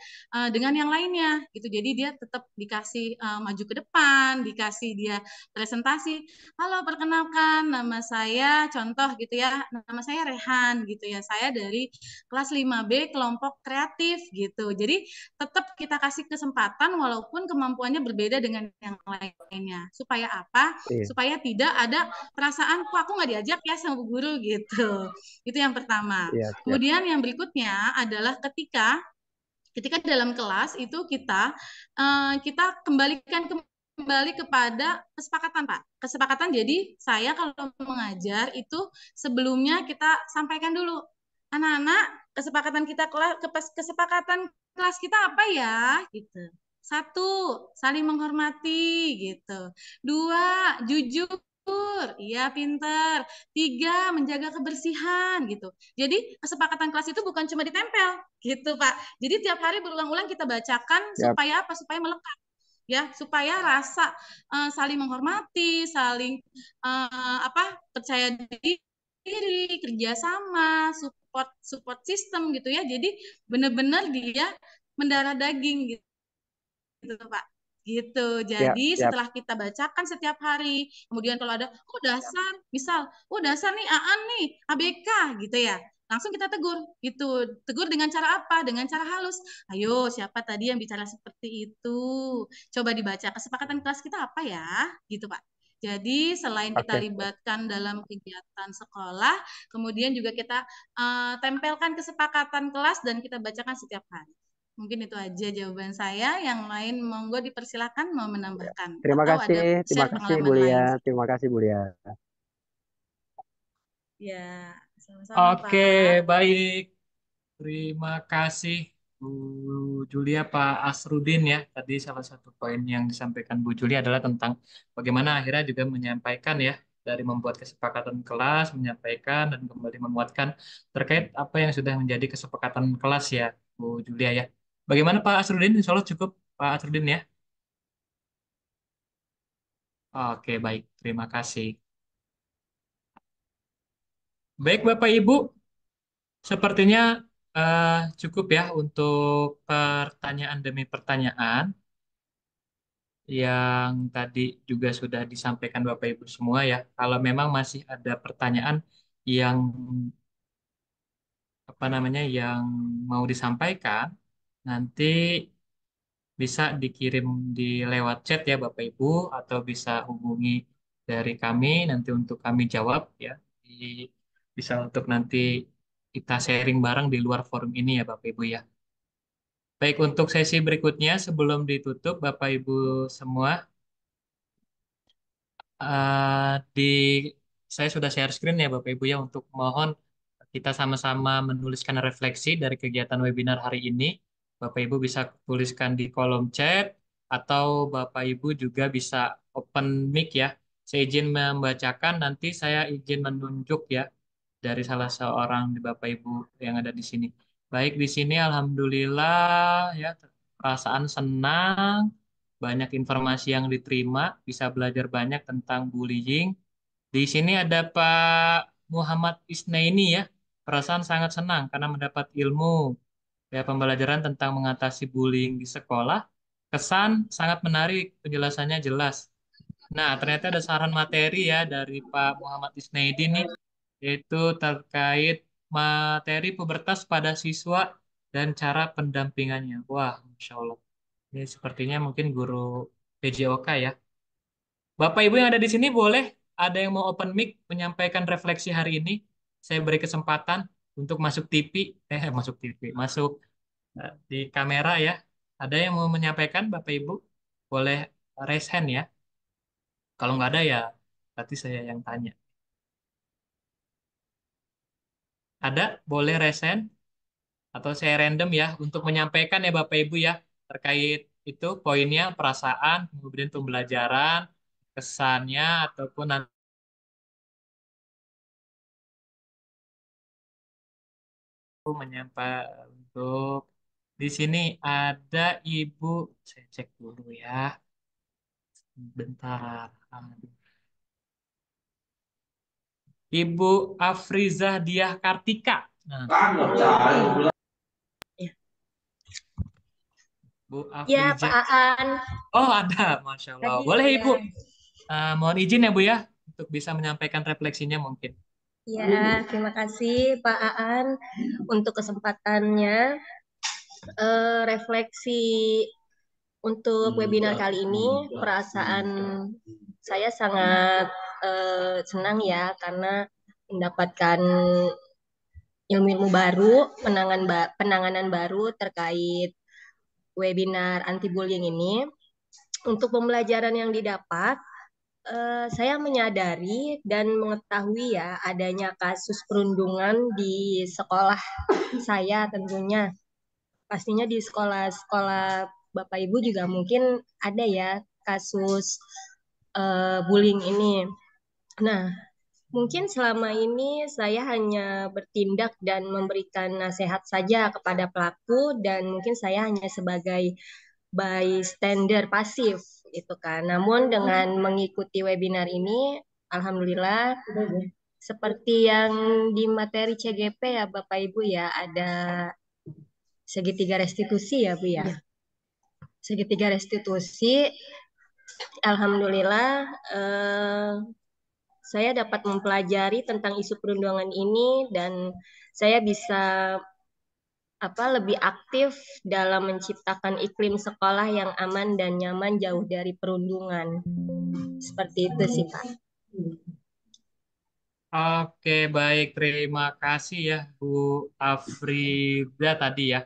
dengan yang lainnya gitu. Jadi dia tetap dikasih maju ke depan, dikasih dia presentasi. Halo, perkenalkan nama saya contoh gitu ya. Nama saya Rehan gitu ya. Saya dari kelas 5B kelompok kreatif gitu. Jadi tetap kita kasih kesempatan walaupun kemampuannya berbeda dengan yang lainnya. Supaya apa?
iya,
Supaya tidak ada perasaan kok aku nggak diajak ya sama bu guru gitu. Itu yang pertama.
iya, siap.
Kemudian yang berikutnya adalah ketika ketika dalam kelas itu kita kembalikan kembali kepada kesepakatan, Pak. Kesepakatan, jadi saya kalau mengajar itu sebelumnya kita sampaikan dulu, anak-anak, kesepakatan kelas kita apa ya gitu. Satu, saling menghormati gitu. Dua, jujur. Iya, pinter. Tiga, menjaga kebersihan gitu. Jadi kesepakatan kelas itu bukan cuma ditempel gitu, Pak. Jadi tiap hari berulang-ulang kita bacakan
Siap.
supaya apa? Supaya melekat ya, supaya rasa saling menghormati, saling percaya diri, kerjasama, support support system gitu ya. Jadi benar-benar dia mendarah daging gitu, Pak. Gitu.
Siap,
Jadi
siap.
setelah kita bacakan setiap hari, kemudian kalau ada, oh dasar, misal, oh dasar nih Aan nih, ABK gitu ya. Langsung kita tegur, gitu. Tegur dengan cara apa? Dengan cara halus. Ayo, siapa tadi yang bicara seperti itu? Coba dibaca. Kesepakatan kelas kita apa ya? Gitu, Pak. Jadi selain kita
Oke.
libatkan dalam kegiatan sekolah, kemudian juga kita tempelkan kesepakatan kelas dan kita bacakan setiap hari. Mungkin itu aja jawaban saya. Yang lain monggo dipersilakan mau menambahkan
Terima
atau
kasih,
ada
terima
share
kasih Bu
pengalaman lain.
Lia, terima kasih Bu Lia.
Ya, sama-sama
Oke,
Pak.
baik. Terima kasih Bu Julia, Pak Asrudin ya. Tadi salah satu poin yang disampaikan Bu Julia adalah tentang bagaimana akhirnya juga menyampaikan ya, dari membuat kesepakatan kelas, menyampaikan dan kembali menguatkan terkait apa yang sudah menjadi kesepakatan kelas ya, Bu Julia ya. Bagaimana Pak Asrudin? Insya Allah cukup Pak Asrudin ya. Oke, baik. Terima kasih. Baik Bapak Ibu, sepertinya cukup ya untuk pertanyaan demi pertanyaan yang tadi juga sudah disampaikan Bapak Ibu semua ya. Kalau memang masih ada pertanyaan yang apa namanya yang mau disampaikan, nanti bisa dikirim di lewat chat ya Bapak Ibu, atau bisa hubungi dari kami nanti untuk kami jawab ya. Bisa untuk nanti kita sharing bareng di luar forum ini ya Bapak Ibu ya. Baik, untuk sesi berikutnya sebelum ditutup Bapak Ibu semua, di saya sudah share screen ya Bapak Ibu ya, untuk mohon kita sama-sama menuliskan refleksi dari kegiatan webinar hari ini. Bapak Ibu bisa tuliskan di kolom chat atau Bapak Ibu juga bisa open mic ya. Saya izin membacakan, nanti saya izin menunjuk ya dari salah seorang di Bapak Ibu yang ada di sini. Baik, di sini alhamdulillah ya, perasaan senang, banyak informasi yang diterima, bisa belajar banyak tentang bullying. Di sini ada Pak Muhammad Isnaini ya. Perasaan sangat senang karena mendapat ilmu ya, pembelajaran tentang mengatasi bullying di sekolah. Kesan sangat menarik, penjelasannya jelas. Nah, ternyata ada saran materi ya dari Pak Muhammad Isnaidi nih, yaitu terkait materi pubertas pada siswa dan cara pendampingannya. Wah, Masya Allah. Ini sepertinya mungkin guru PJOK ya. Bapak Ibu yang ada di sini boleh ada yang mau open mic menyampaikan refleksi hari ini. Saya beri kesempatan untuk masuk TV, masuk TV, masuk di kamera ya. Ada yang mau menyampaikan Bapak Ibu? Boleh raise hand ya. Kalau nggak ada ya berarti saya yang tanya. Ada? Boleh raise hand atau saya random ya untuk menyampaikan ya Bapak Ibu ya terkait itu poinnya, perasaan, kemudian pembelajaran, kesannya ataupun nanti menyampaikan untuk Di sini ada Ibu, saya cek dulu ya. Bentar. Aduh. Ibu Afrizah Diah Kartika. Nah, Bu
Ya, Pak
Afrizah.
Aan.
Oh, ada. Masya Allah.
Tadi
Boleh,
ya.
Ibu. Mohon izin ya, Bu ya, untuk bisa menyampaikan refleksinya mungkin.
Ya, terima kasih Pak Aan untuk kesempatannya. Refleksi untuk webinar kali ini, perasaan saya sangat senang ya karena mendapatkan ilmu-ilmu baru, penanganan baru terkait webinar anti bullying ini. Untuk pembelajaran yang didapat, saya menyadari dan mengetahui ya adanya kasus perundungan di sekolah saya tentunya. Pastinya di sekolah-sekolah Bapak Ibu juga mungkin ada ya kasus bullying ini. Nah, mungkin selama ini saya hanya bertindak dan memberikan nasihat saja kepada pelaku dan mungkin saya hanya sebagai bystander pasif itu kan. Namun dengan mengikuti webinar ini, alhamdulillah seperti yang di materi CGP ya Bapak Ibu ya ada segitiga restitusi ya Bu ya. Segitiga restitusi, alhamdulillah saya dapat mempelajari tentang isu perundungan ini dan saya bisa lebih aktif dalam menciptakan iklim sekolah yang aman dan nyaman jauh dari perundungan. Seperti itu sih, Pak.
Oke, baik. Terima kasih ya, Bu Afrida tadi ya.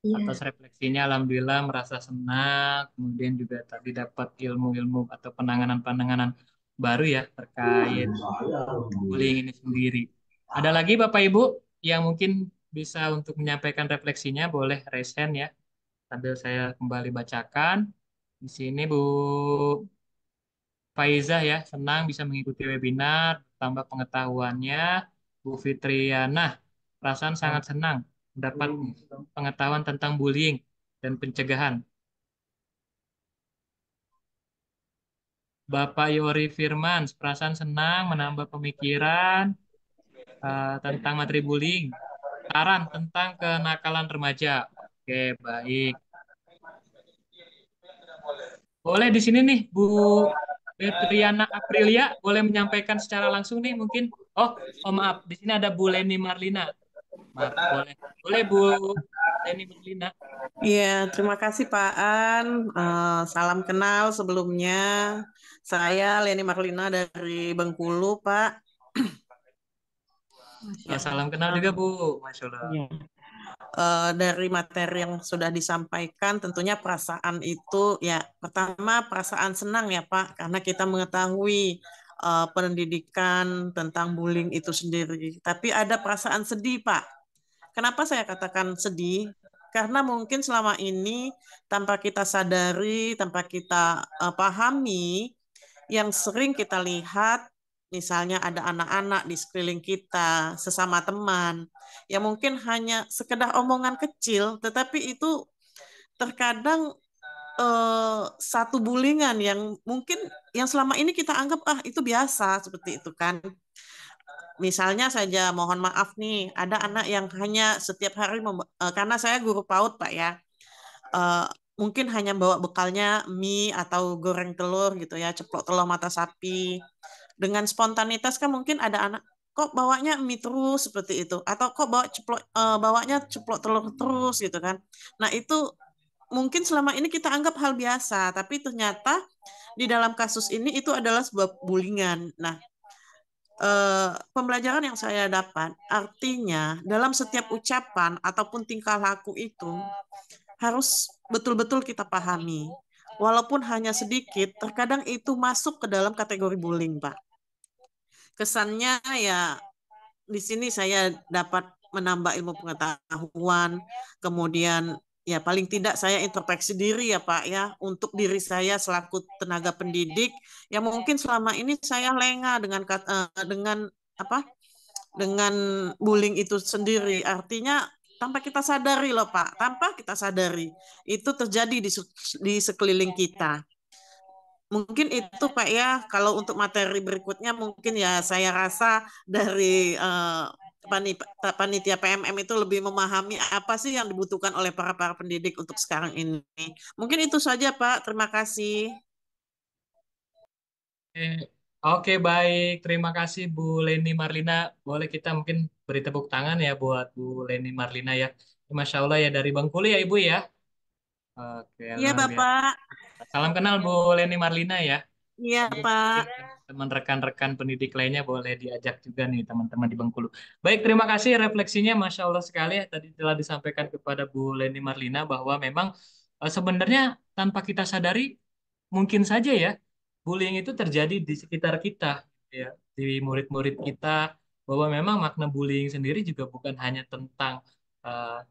Atas refleksinya, alhamdulillah merasa senang. Kemudian juga tadi dapat ilmu-ilmu atau penanganan-penanganan baru ya terkait bullying ini sendiri. Ada lagi Bapak Ibu yang mungkin bisa untuk menyampaikan refleksinya, boleh raise hand ya. Sambil saya kembali bacakan. Di sini Bu Faizah ya, senang bisa mengikuti webinar, tambah pengetahuannya. Bu Fitriana, perasaan sangat senang mendapat pengetahuan tentang bullying dan pencegahan. Bapak Yori Firman, perasaan senang menambah pemikiran tentang materi bullying. Saran tentang kenakalan remaja. Oke, baik. Boleh di sini nih, Bu Petriana Aprilia, boleh menyampaikan secara langsung nih mungkin. Oh maaf, di sini ada Bu Leni Marlina. Maaf, boleh. Boleh Bu Leni Marlina.
Iya, terima kasih Pak An. Salam kenal sebelumnya. Saya Leni Marlina dari Bengkulu, Pak.
Salam kenal juga Bu, Masya Allah.
Dari materi yang sudah disampaikan, tentunya perasaan itu ya pertama perasaan senang ya Pak, karena kita mengetahui pendidikan tentang bullying itu sendiri. Tapi ada perasaan sedih Pak. Kenapa saya katakan sedih? Karena mungkin selama ini tanpa kita sadari, tanpa kita pahami, yang sering kita lihat, misalnya ada anak-anak di sekeliling kita, sesama teman, yang mungkin hanya sekedar omongan kecil, tetapi itu terkadang satu bullyingan yang mungkin yang selama ini kita anggap itu biasa, seperti itu kan. Misalnya saja, mohon maaf nih, ada anak yang hanya setiap hari, karena saya guru PAUD Pak ya, mungkin hanya bawa bekalnya mie atau goreng telur gitu ya, ceplok telur mata sapi. Dengan spontanitas kan mungkin ada anak, kok bawanya mie terus seperti itu, atau kok bawanya ceplok telur terus gitu kan. Nah itu mungkin selama ini kita anggap hal biasa, tapi ternyata di dalam kasus ini itu adalah sebuah bullyingan. Nah, pembelajaran yang saya dapat artinya dalam setiap ucapan ataupun tingkah laku itu harus betul-betul kita pahami. Walaupun hanya sedikit, terkadang itu masuk ke dalam kategori bullying, Pak. Kesannya ya di sini saya dapat menambah ilmu pengetahuan, kemudian ya paling tidak saya introspeksi diri ya Pak ya, untuk diri saya selaku tenaga pendidik yang mungkin selama ini saya lengah dengan bullying itu sendiri. Artinya tanpa kita sadari loh Pak, tanpa kita sadari itu terjadi di sekeliling kita. Mungkin itu Pak ya, kalau untuk materi berikutnya mungkin ya saya rasa dari panitia PMM itu lebih memahami apa sih yang dibutuhkan oleh para pendidik untuk sekarang ini. Mungkin itu saja Pak, terima kasih.
Oke, baik. Terima kasih Bu Leni Marlina. Boleh kita mungkin beri tepuk tangan ya buat Bu Leni Marlina ya. Masya Allah ya dari Bengkulu ya Ibu ya. Oke,
Iya
luar biasa.
Bapak.
Salam kenal Bu Leni Marlina ya.
Iya Pak.
Teman rekan-rekan pendidik lainnya boleh diajak juga nih teman-teman di Bengkulu. Baik, terima kasih refleksinya Masya Allah sekali ya. Tadi telah disampaikan kepada Bu Leni Marlina bahwa memang sebenarnya tanpa kita sadari mungkin saja ya bullying itu terjadi di sekitar kita ya, di murid-murid kita, bahwa memang makna bullying sendiri juga bukan hanya tentang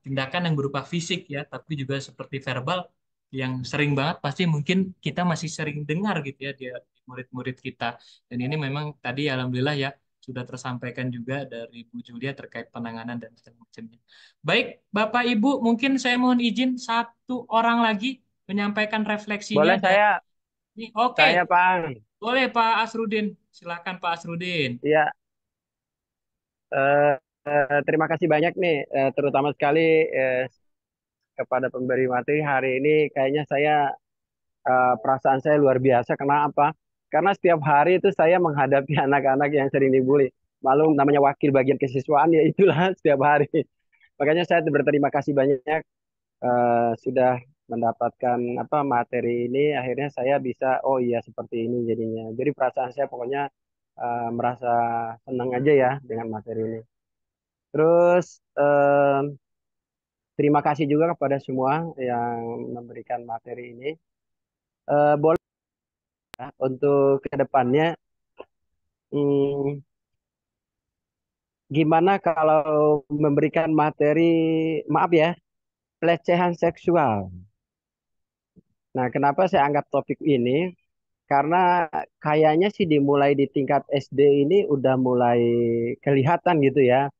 tindakan yang berupa fisik ya, tapi juga seperti verbal yang sering banget pasti mungkin kita masih sering dengar gitu ya di murid-murid kita. Dan ini memang tadi alhamdulillah ya sudah tersampaikan juga dari Bu Julia terkait penanganan dan macamnya. Baik, Bapak Ibu, mungkin saya mohon izin satu orang lagi menyampaikan refleksinya
Boleh
dari
saya,
Oke,
Pak.
boleh Pak Asrudin. Silakan Pak Asrudin.
Iya, terima kasih banyak nih, terutama sekali kepada pemberi materi hari ini. Kayaknya saya perasaan saya luar biasa. Kenapa? Karena setiap hari itu saya menghadapi anak-anak yang sering dibully. Malum namanya wakil bagian kesiswaan ya itulah setiap hari. Makanya saya berterima kasih banyak sudah mendapatkan materi ini. Akhirnya saya bisa oh iya seperti ini jadinya. Jadi perasaan saya pokoknya merasa senang aja ya dengan materi ini. Terus terima kasih juga kepada semua yang memberikan materi ini. Boleh ya, untuk kedepannya gimana kalau memberikan materi, maaf ya, pelecehan seksual. Nah, kenapa saya angkat topik ini? Karena kayaknya sih dimulai di tingkat SD ini udah mulai kelihatan gitu ya.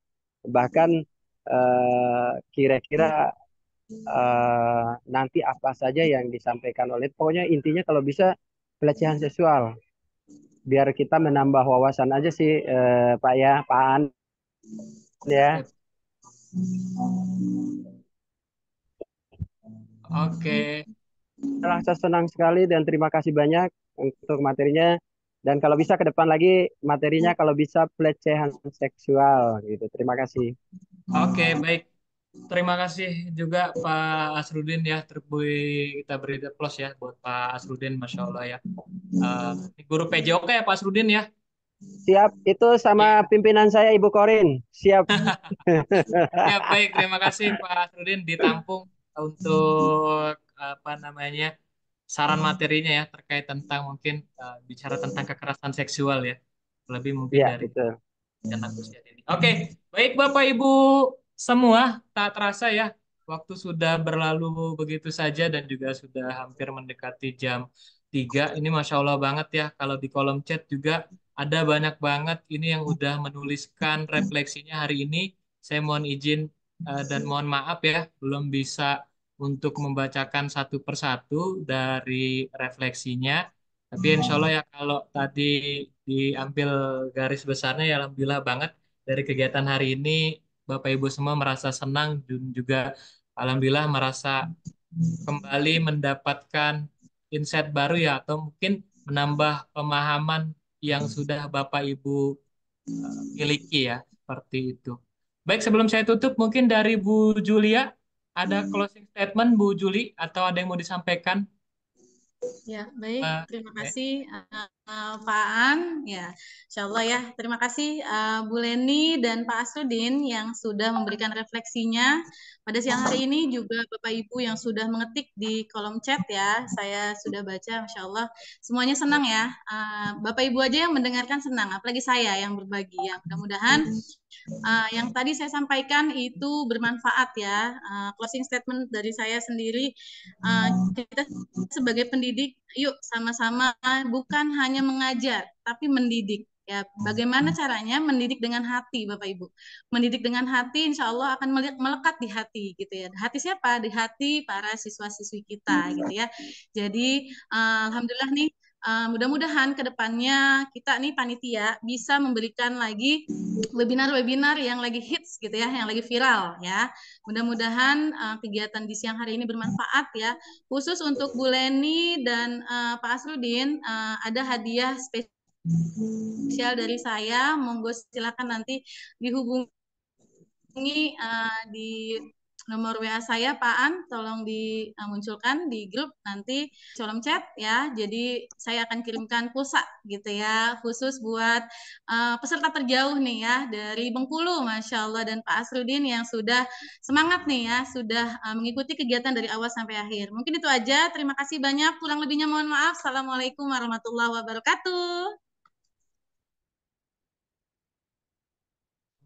Bahkan kira-kira nanti apa saja yang disampaikan oleh, pokoknya intinya kalau bisa pelecehan seksual. Biar kita menambah wawasan aja sih Pak ya, Pak An ya.
Oke.
Rasa senang sekali dan terima kasih banyak untuk materinya. Dan kalau bisa ke depan lagi materinya kalau bisa pelecehan seksual gitu. Terima kasih.
Oke, baik. Terima kasih juga Pak Asrudin ya. Kita beri applause ya buat Pak Asrudin, Masya Allah ya. Guru PJOK ya Pak Asrudin ya.
Siap, itu sama pimpinan saya Ibu Korin. Siap.
Ya, baik, terima kasih Pak Asrudin ditampung untuk saran materinya ya terkait tentang mungkin bicara tentang kekerasan seksual ya. Lebih mungkin
Ya,
dari
betul.
anak usia dini. Oke, baik Bapak Ibu semua, tak terasa ya waktu sudah berlalu begitu saja dan juga sudah hampir mendekati jam 3. Ini Masya Allah banget ya, kalau di kolom chat juga ada banyak banget ini yang udah menuliskan refleksinya hari ini. Saya mohon izin dan mohon maaf ya, belum bisa untuk membacakan satu persatu dari refleksinya. Tapi insya Allah ya kalau tadi diambil garis besarnya ya alhamdulillah banget dari kegiatan hari ini Bapak Ibu semua merasa senang dan juga alhamdulillah merasa kembali mendapatkan insight baru ya atau mungkin menambah pemahaman yang sudah Bapak Ibu miliki ya seperti itu. Baik, sebelum saya tutup mungkin dari Bu Julia ada closing statement Bu Juli atau ada yang mau disampaikan?
Ya, baik. Terima kasih Pak An. Ya, Insya Allah ya. Terima kasih Bu Leni dan Pak Asrudin yang sudah memberikan refleksinya pada siang hari ini, juga Bapak Ibu yang sudah mengetik di kolom chat ya. Saya sudah baca, Masya Allah. Semuanya senang ya. Bapak Ibu aja yang mendengarkan senang, apalagi saya yang berbagi. Ya, mudah-mudahan yang tadi saya sampaikan itu bermanfaat ya. Closing statement dari saya sendiri, kita sebagai pendidik, yuk sama-sama bukan hanya mengajar, tapi mendidik. Ya, bagaimana caranya mendidik dengan hati, Bapak Ibu? Mendidik dengan hati, insya Allah akan melekat di hati, gitu ya. Hati siapa? Di hati para siswa-siswi kita, gitu ya. Jadi, alhamdulillah nih, mudah-mudahan ke depannya kita nih panitia bisa memberikan lagi webinar-webinar yang lagi hits, gitu ya, yang lagi viral, ya. Mudah-mudahan kegiatan di siang hari ini bermanfaat, ya. Khusus untuk Bu Leni dan Pak Asrudin, ada hadiah spesial dari saya. Monggo silakan nanti dihubungi di nomor WA saya, Pak An, tolong dimunculkan di grup nanti kolom chat ya. Jadi saya akan kirimkan pulsa gitu ya, khusus buat peserta terjauh nih ya dari Bengkulu, Masya Allah, dan Pak Asrudin yang sudah semangat nih ya, sudah mengikuti kegiatan dari awal sampai akhir. Mungkin itu aja. Terima kasih banyak. Kurang lebihnya mohon maaf. Assalamualaikum warahmatullahi wabarakatuh.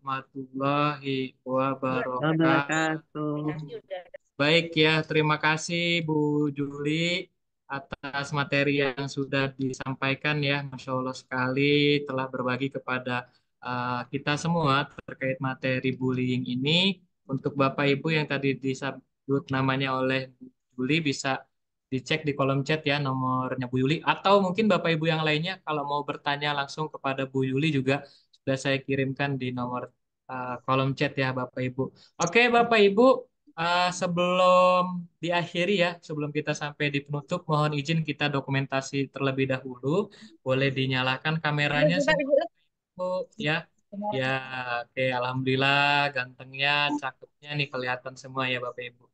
Warahmatullahi wabarakatuh.
Wabarakatuh.
Baik ya, terima kasih Bu Juli atas materi yang sudah disampaikan ya. Masya Allah sekali telah berbagi kepada kita semua terkait materi bullying ini. Untuk Bapak Ibu yang tadi disebut namanya oleh Bu Juli bisa dicek di kolom chat ya nomornya Bu Yuli. Atau mungkin Bapak Ibu yang lainnya kalau mau bertanya langsung kepada Bu Yuli juga sudah saya kirimkan di nomor kolom chat ya Bapak Ibu. Oke Bapak Ibu. Sebelum diakhiri ya, sebelum kita sampai di penutup, mohon izin kita dokumentasi terlebih dahulu. Boleh dinyalakan kameranya semua, Bu, ya. Ya, oke, alhamdulillah, gantengnya, cakepnya nih kelihatan semua ya Bapak Ibu.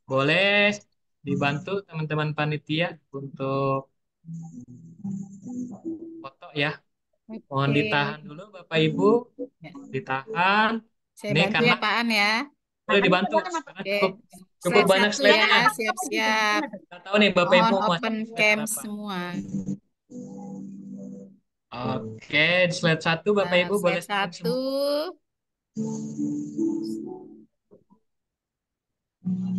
Boleh dibantu teman-teman panitia untuk foto ya. Mohon ditahan dulu Bapak Ibu, ditahan.
Saya
Ini
bantu
karena
ya Pak An ya.
boleh dibantu karena
Oke.
cukup
Slide
banyak
1
slide-nya.
ya, siap-siap.
Nggak tahu nih Bapak
Mohon
Ibu mau
open cam semua.
Oke, di slide 1 Bapak Ibu boleh
Slide 1.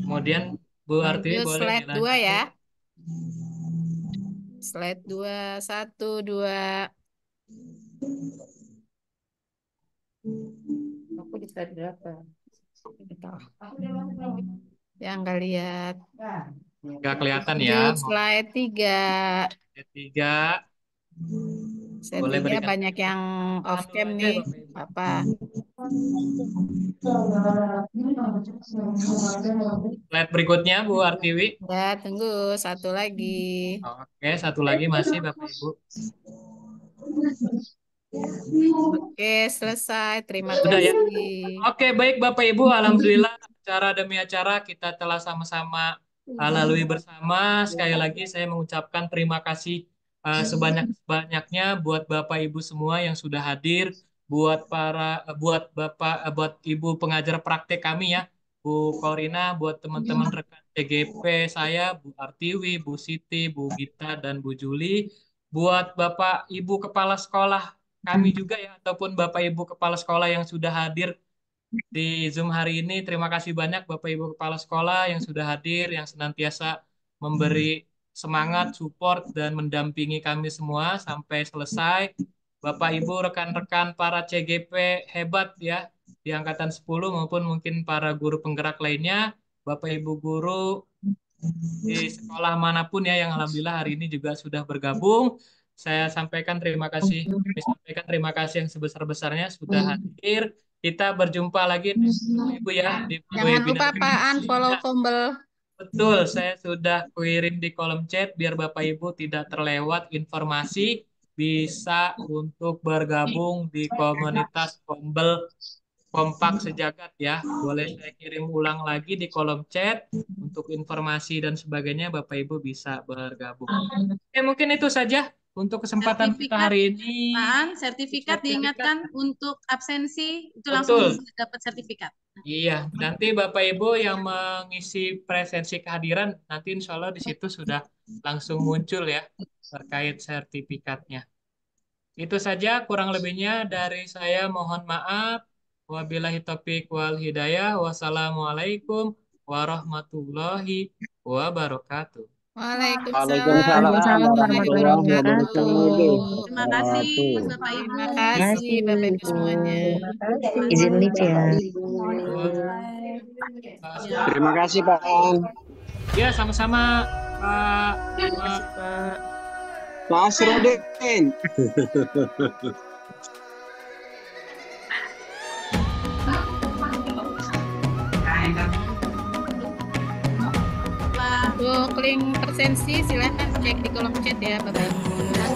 Kemudian Bu Artiwi
Lanjut
boleh
slide 2
dilanjut.
ya. Slide 2, 1, 2. Aku di slide berapa? Yang nggak lihat.
Nggak kelihatan ya.
Lanjut slide 3.
Slide 3.
Slide
Boleh
3
berikan
banyak yang off cam nih. Apa?
Slide berikutnya Bu Artiwi.
Ya, tunggu satu lagi.
Oke, satu lagi masih Bapak Ibu.
Oke, selesai. Terima
Sudah ya.
kasih.
Oke, baik Bapak Ibu, alhamdulillah acara demi acara kita telah sama-sama lalui bersama. Sekali lagi saya mengucapkan terima kasih sebanyak-banyaknya buat Bapak Ibu semua yang sudah hadir, buat buat Ibu pengajar praktek kami ya, Bu Korina, buat teman-teman rekan TGP saya, Bu Artiwi, Bu Siti, Bu Gita, dan Bu Juli, buat Bapak Ibu kepala sekolah kami juga ya, ataupun Bapak Ibu kepala sekolah yang sudah hadir di Zoom hari ini. Terima kasih banyak Bapak Ibu kepala sekolah yang sudah hadir, yang senantiasa memberi semangat, support, dan mendampingi kami semua sampai selesai. Bapak Ibu, rekan-rekan para CGP hebat ya, di Angkatan 10 maupun mungkin para guru penggerak lainnya, Bapak Ibu guru di sekolah manapun ya yang alhamdulillah hari ini juga sudah bergabung. Saya sampaikan terima kasih. Kami sampaikan terima kasih yang sebesar-besarnya sudah hadir. Kita berjumpa lagi Ibu ya di
Jangan lupa
webinar.
Pak An follow tombol.
Betul, saya sudah kirim di kolom chat biar Bapak Ibu tidak terlewat informasi bisa untuk bergabung di komunitas Kombel Kompak Sejagat ya. Boleh saya kirim ulang lagi di kolom chat untuk informasi dan sebagainya Bapak Ibu bisa bergabung. Oke, mungkin itu saja untuk kesempatan kita hari ini.
Sertifikat diingatkan untuk absensi itu langsung
Betul.
bisa dapat sertifikat.
Iya, nanti Bapak Ibu yang mengisi presensi kehadiran nanti insya Allah di situ sudah langsung muncul ya terkait sertifikatnya. Itu saja kurang lebihnya dari saya, mohon maaf. Wabillahi taufiq wal hidayah. Wassalamualaikum warahmatullahi wabarakatuh.
Waalaikumsalam
Waalaikumsalam
warahmatullahi
warahmatullahi
wabarakatuh.
wabarakatuh.
Terima kasih Bapak Ibu.
Terima kasih Bapak Ibu semuanya.
Izin lift ya.
Terima kasih Pak An.
Ya, sama-sama Pak.
Pak Asrudin.
Untuk link presensi silahkan cek di kolom chat ya Bapak Ibu.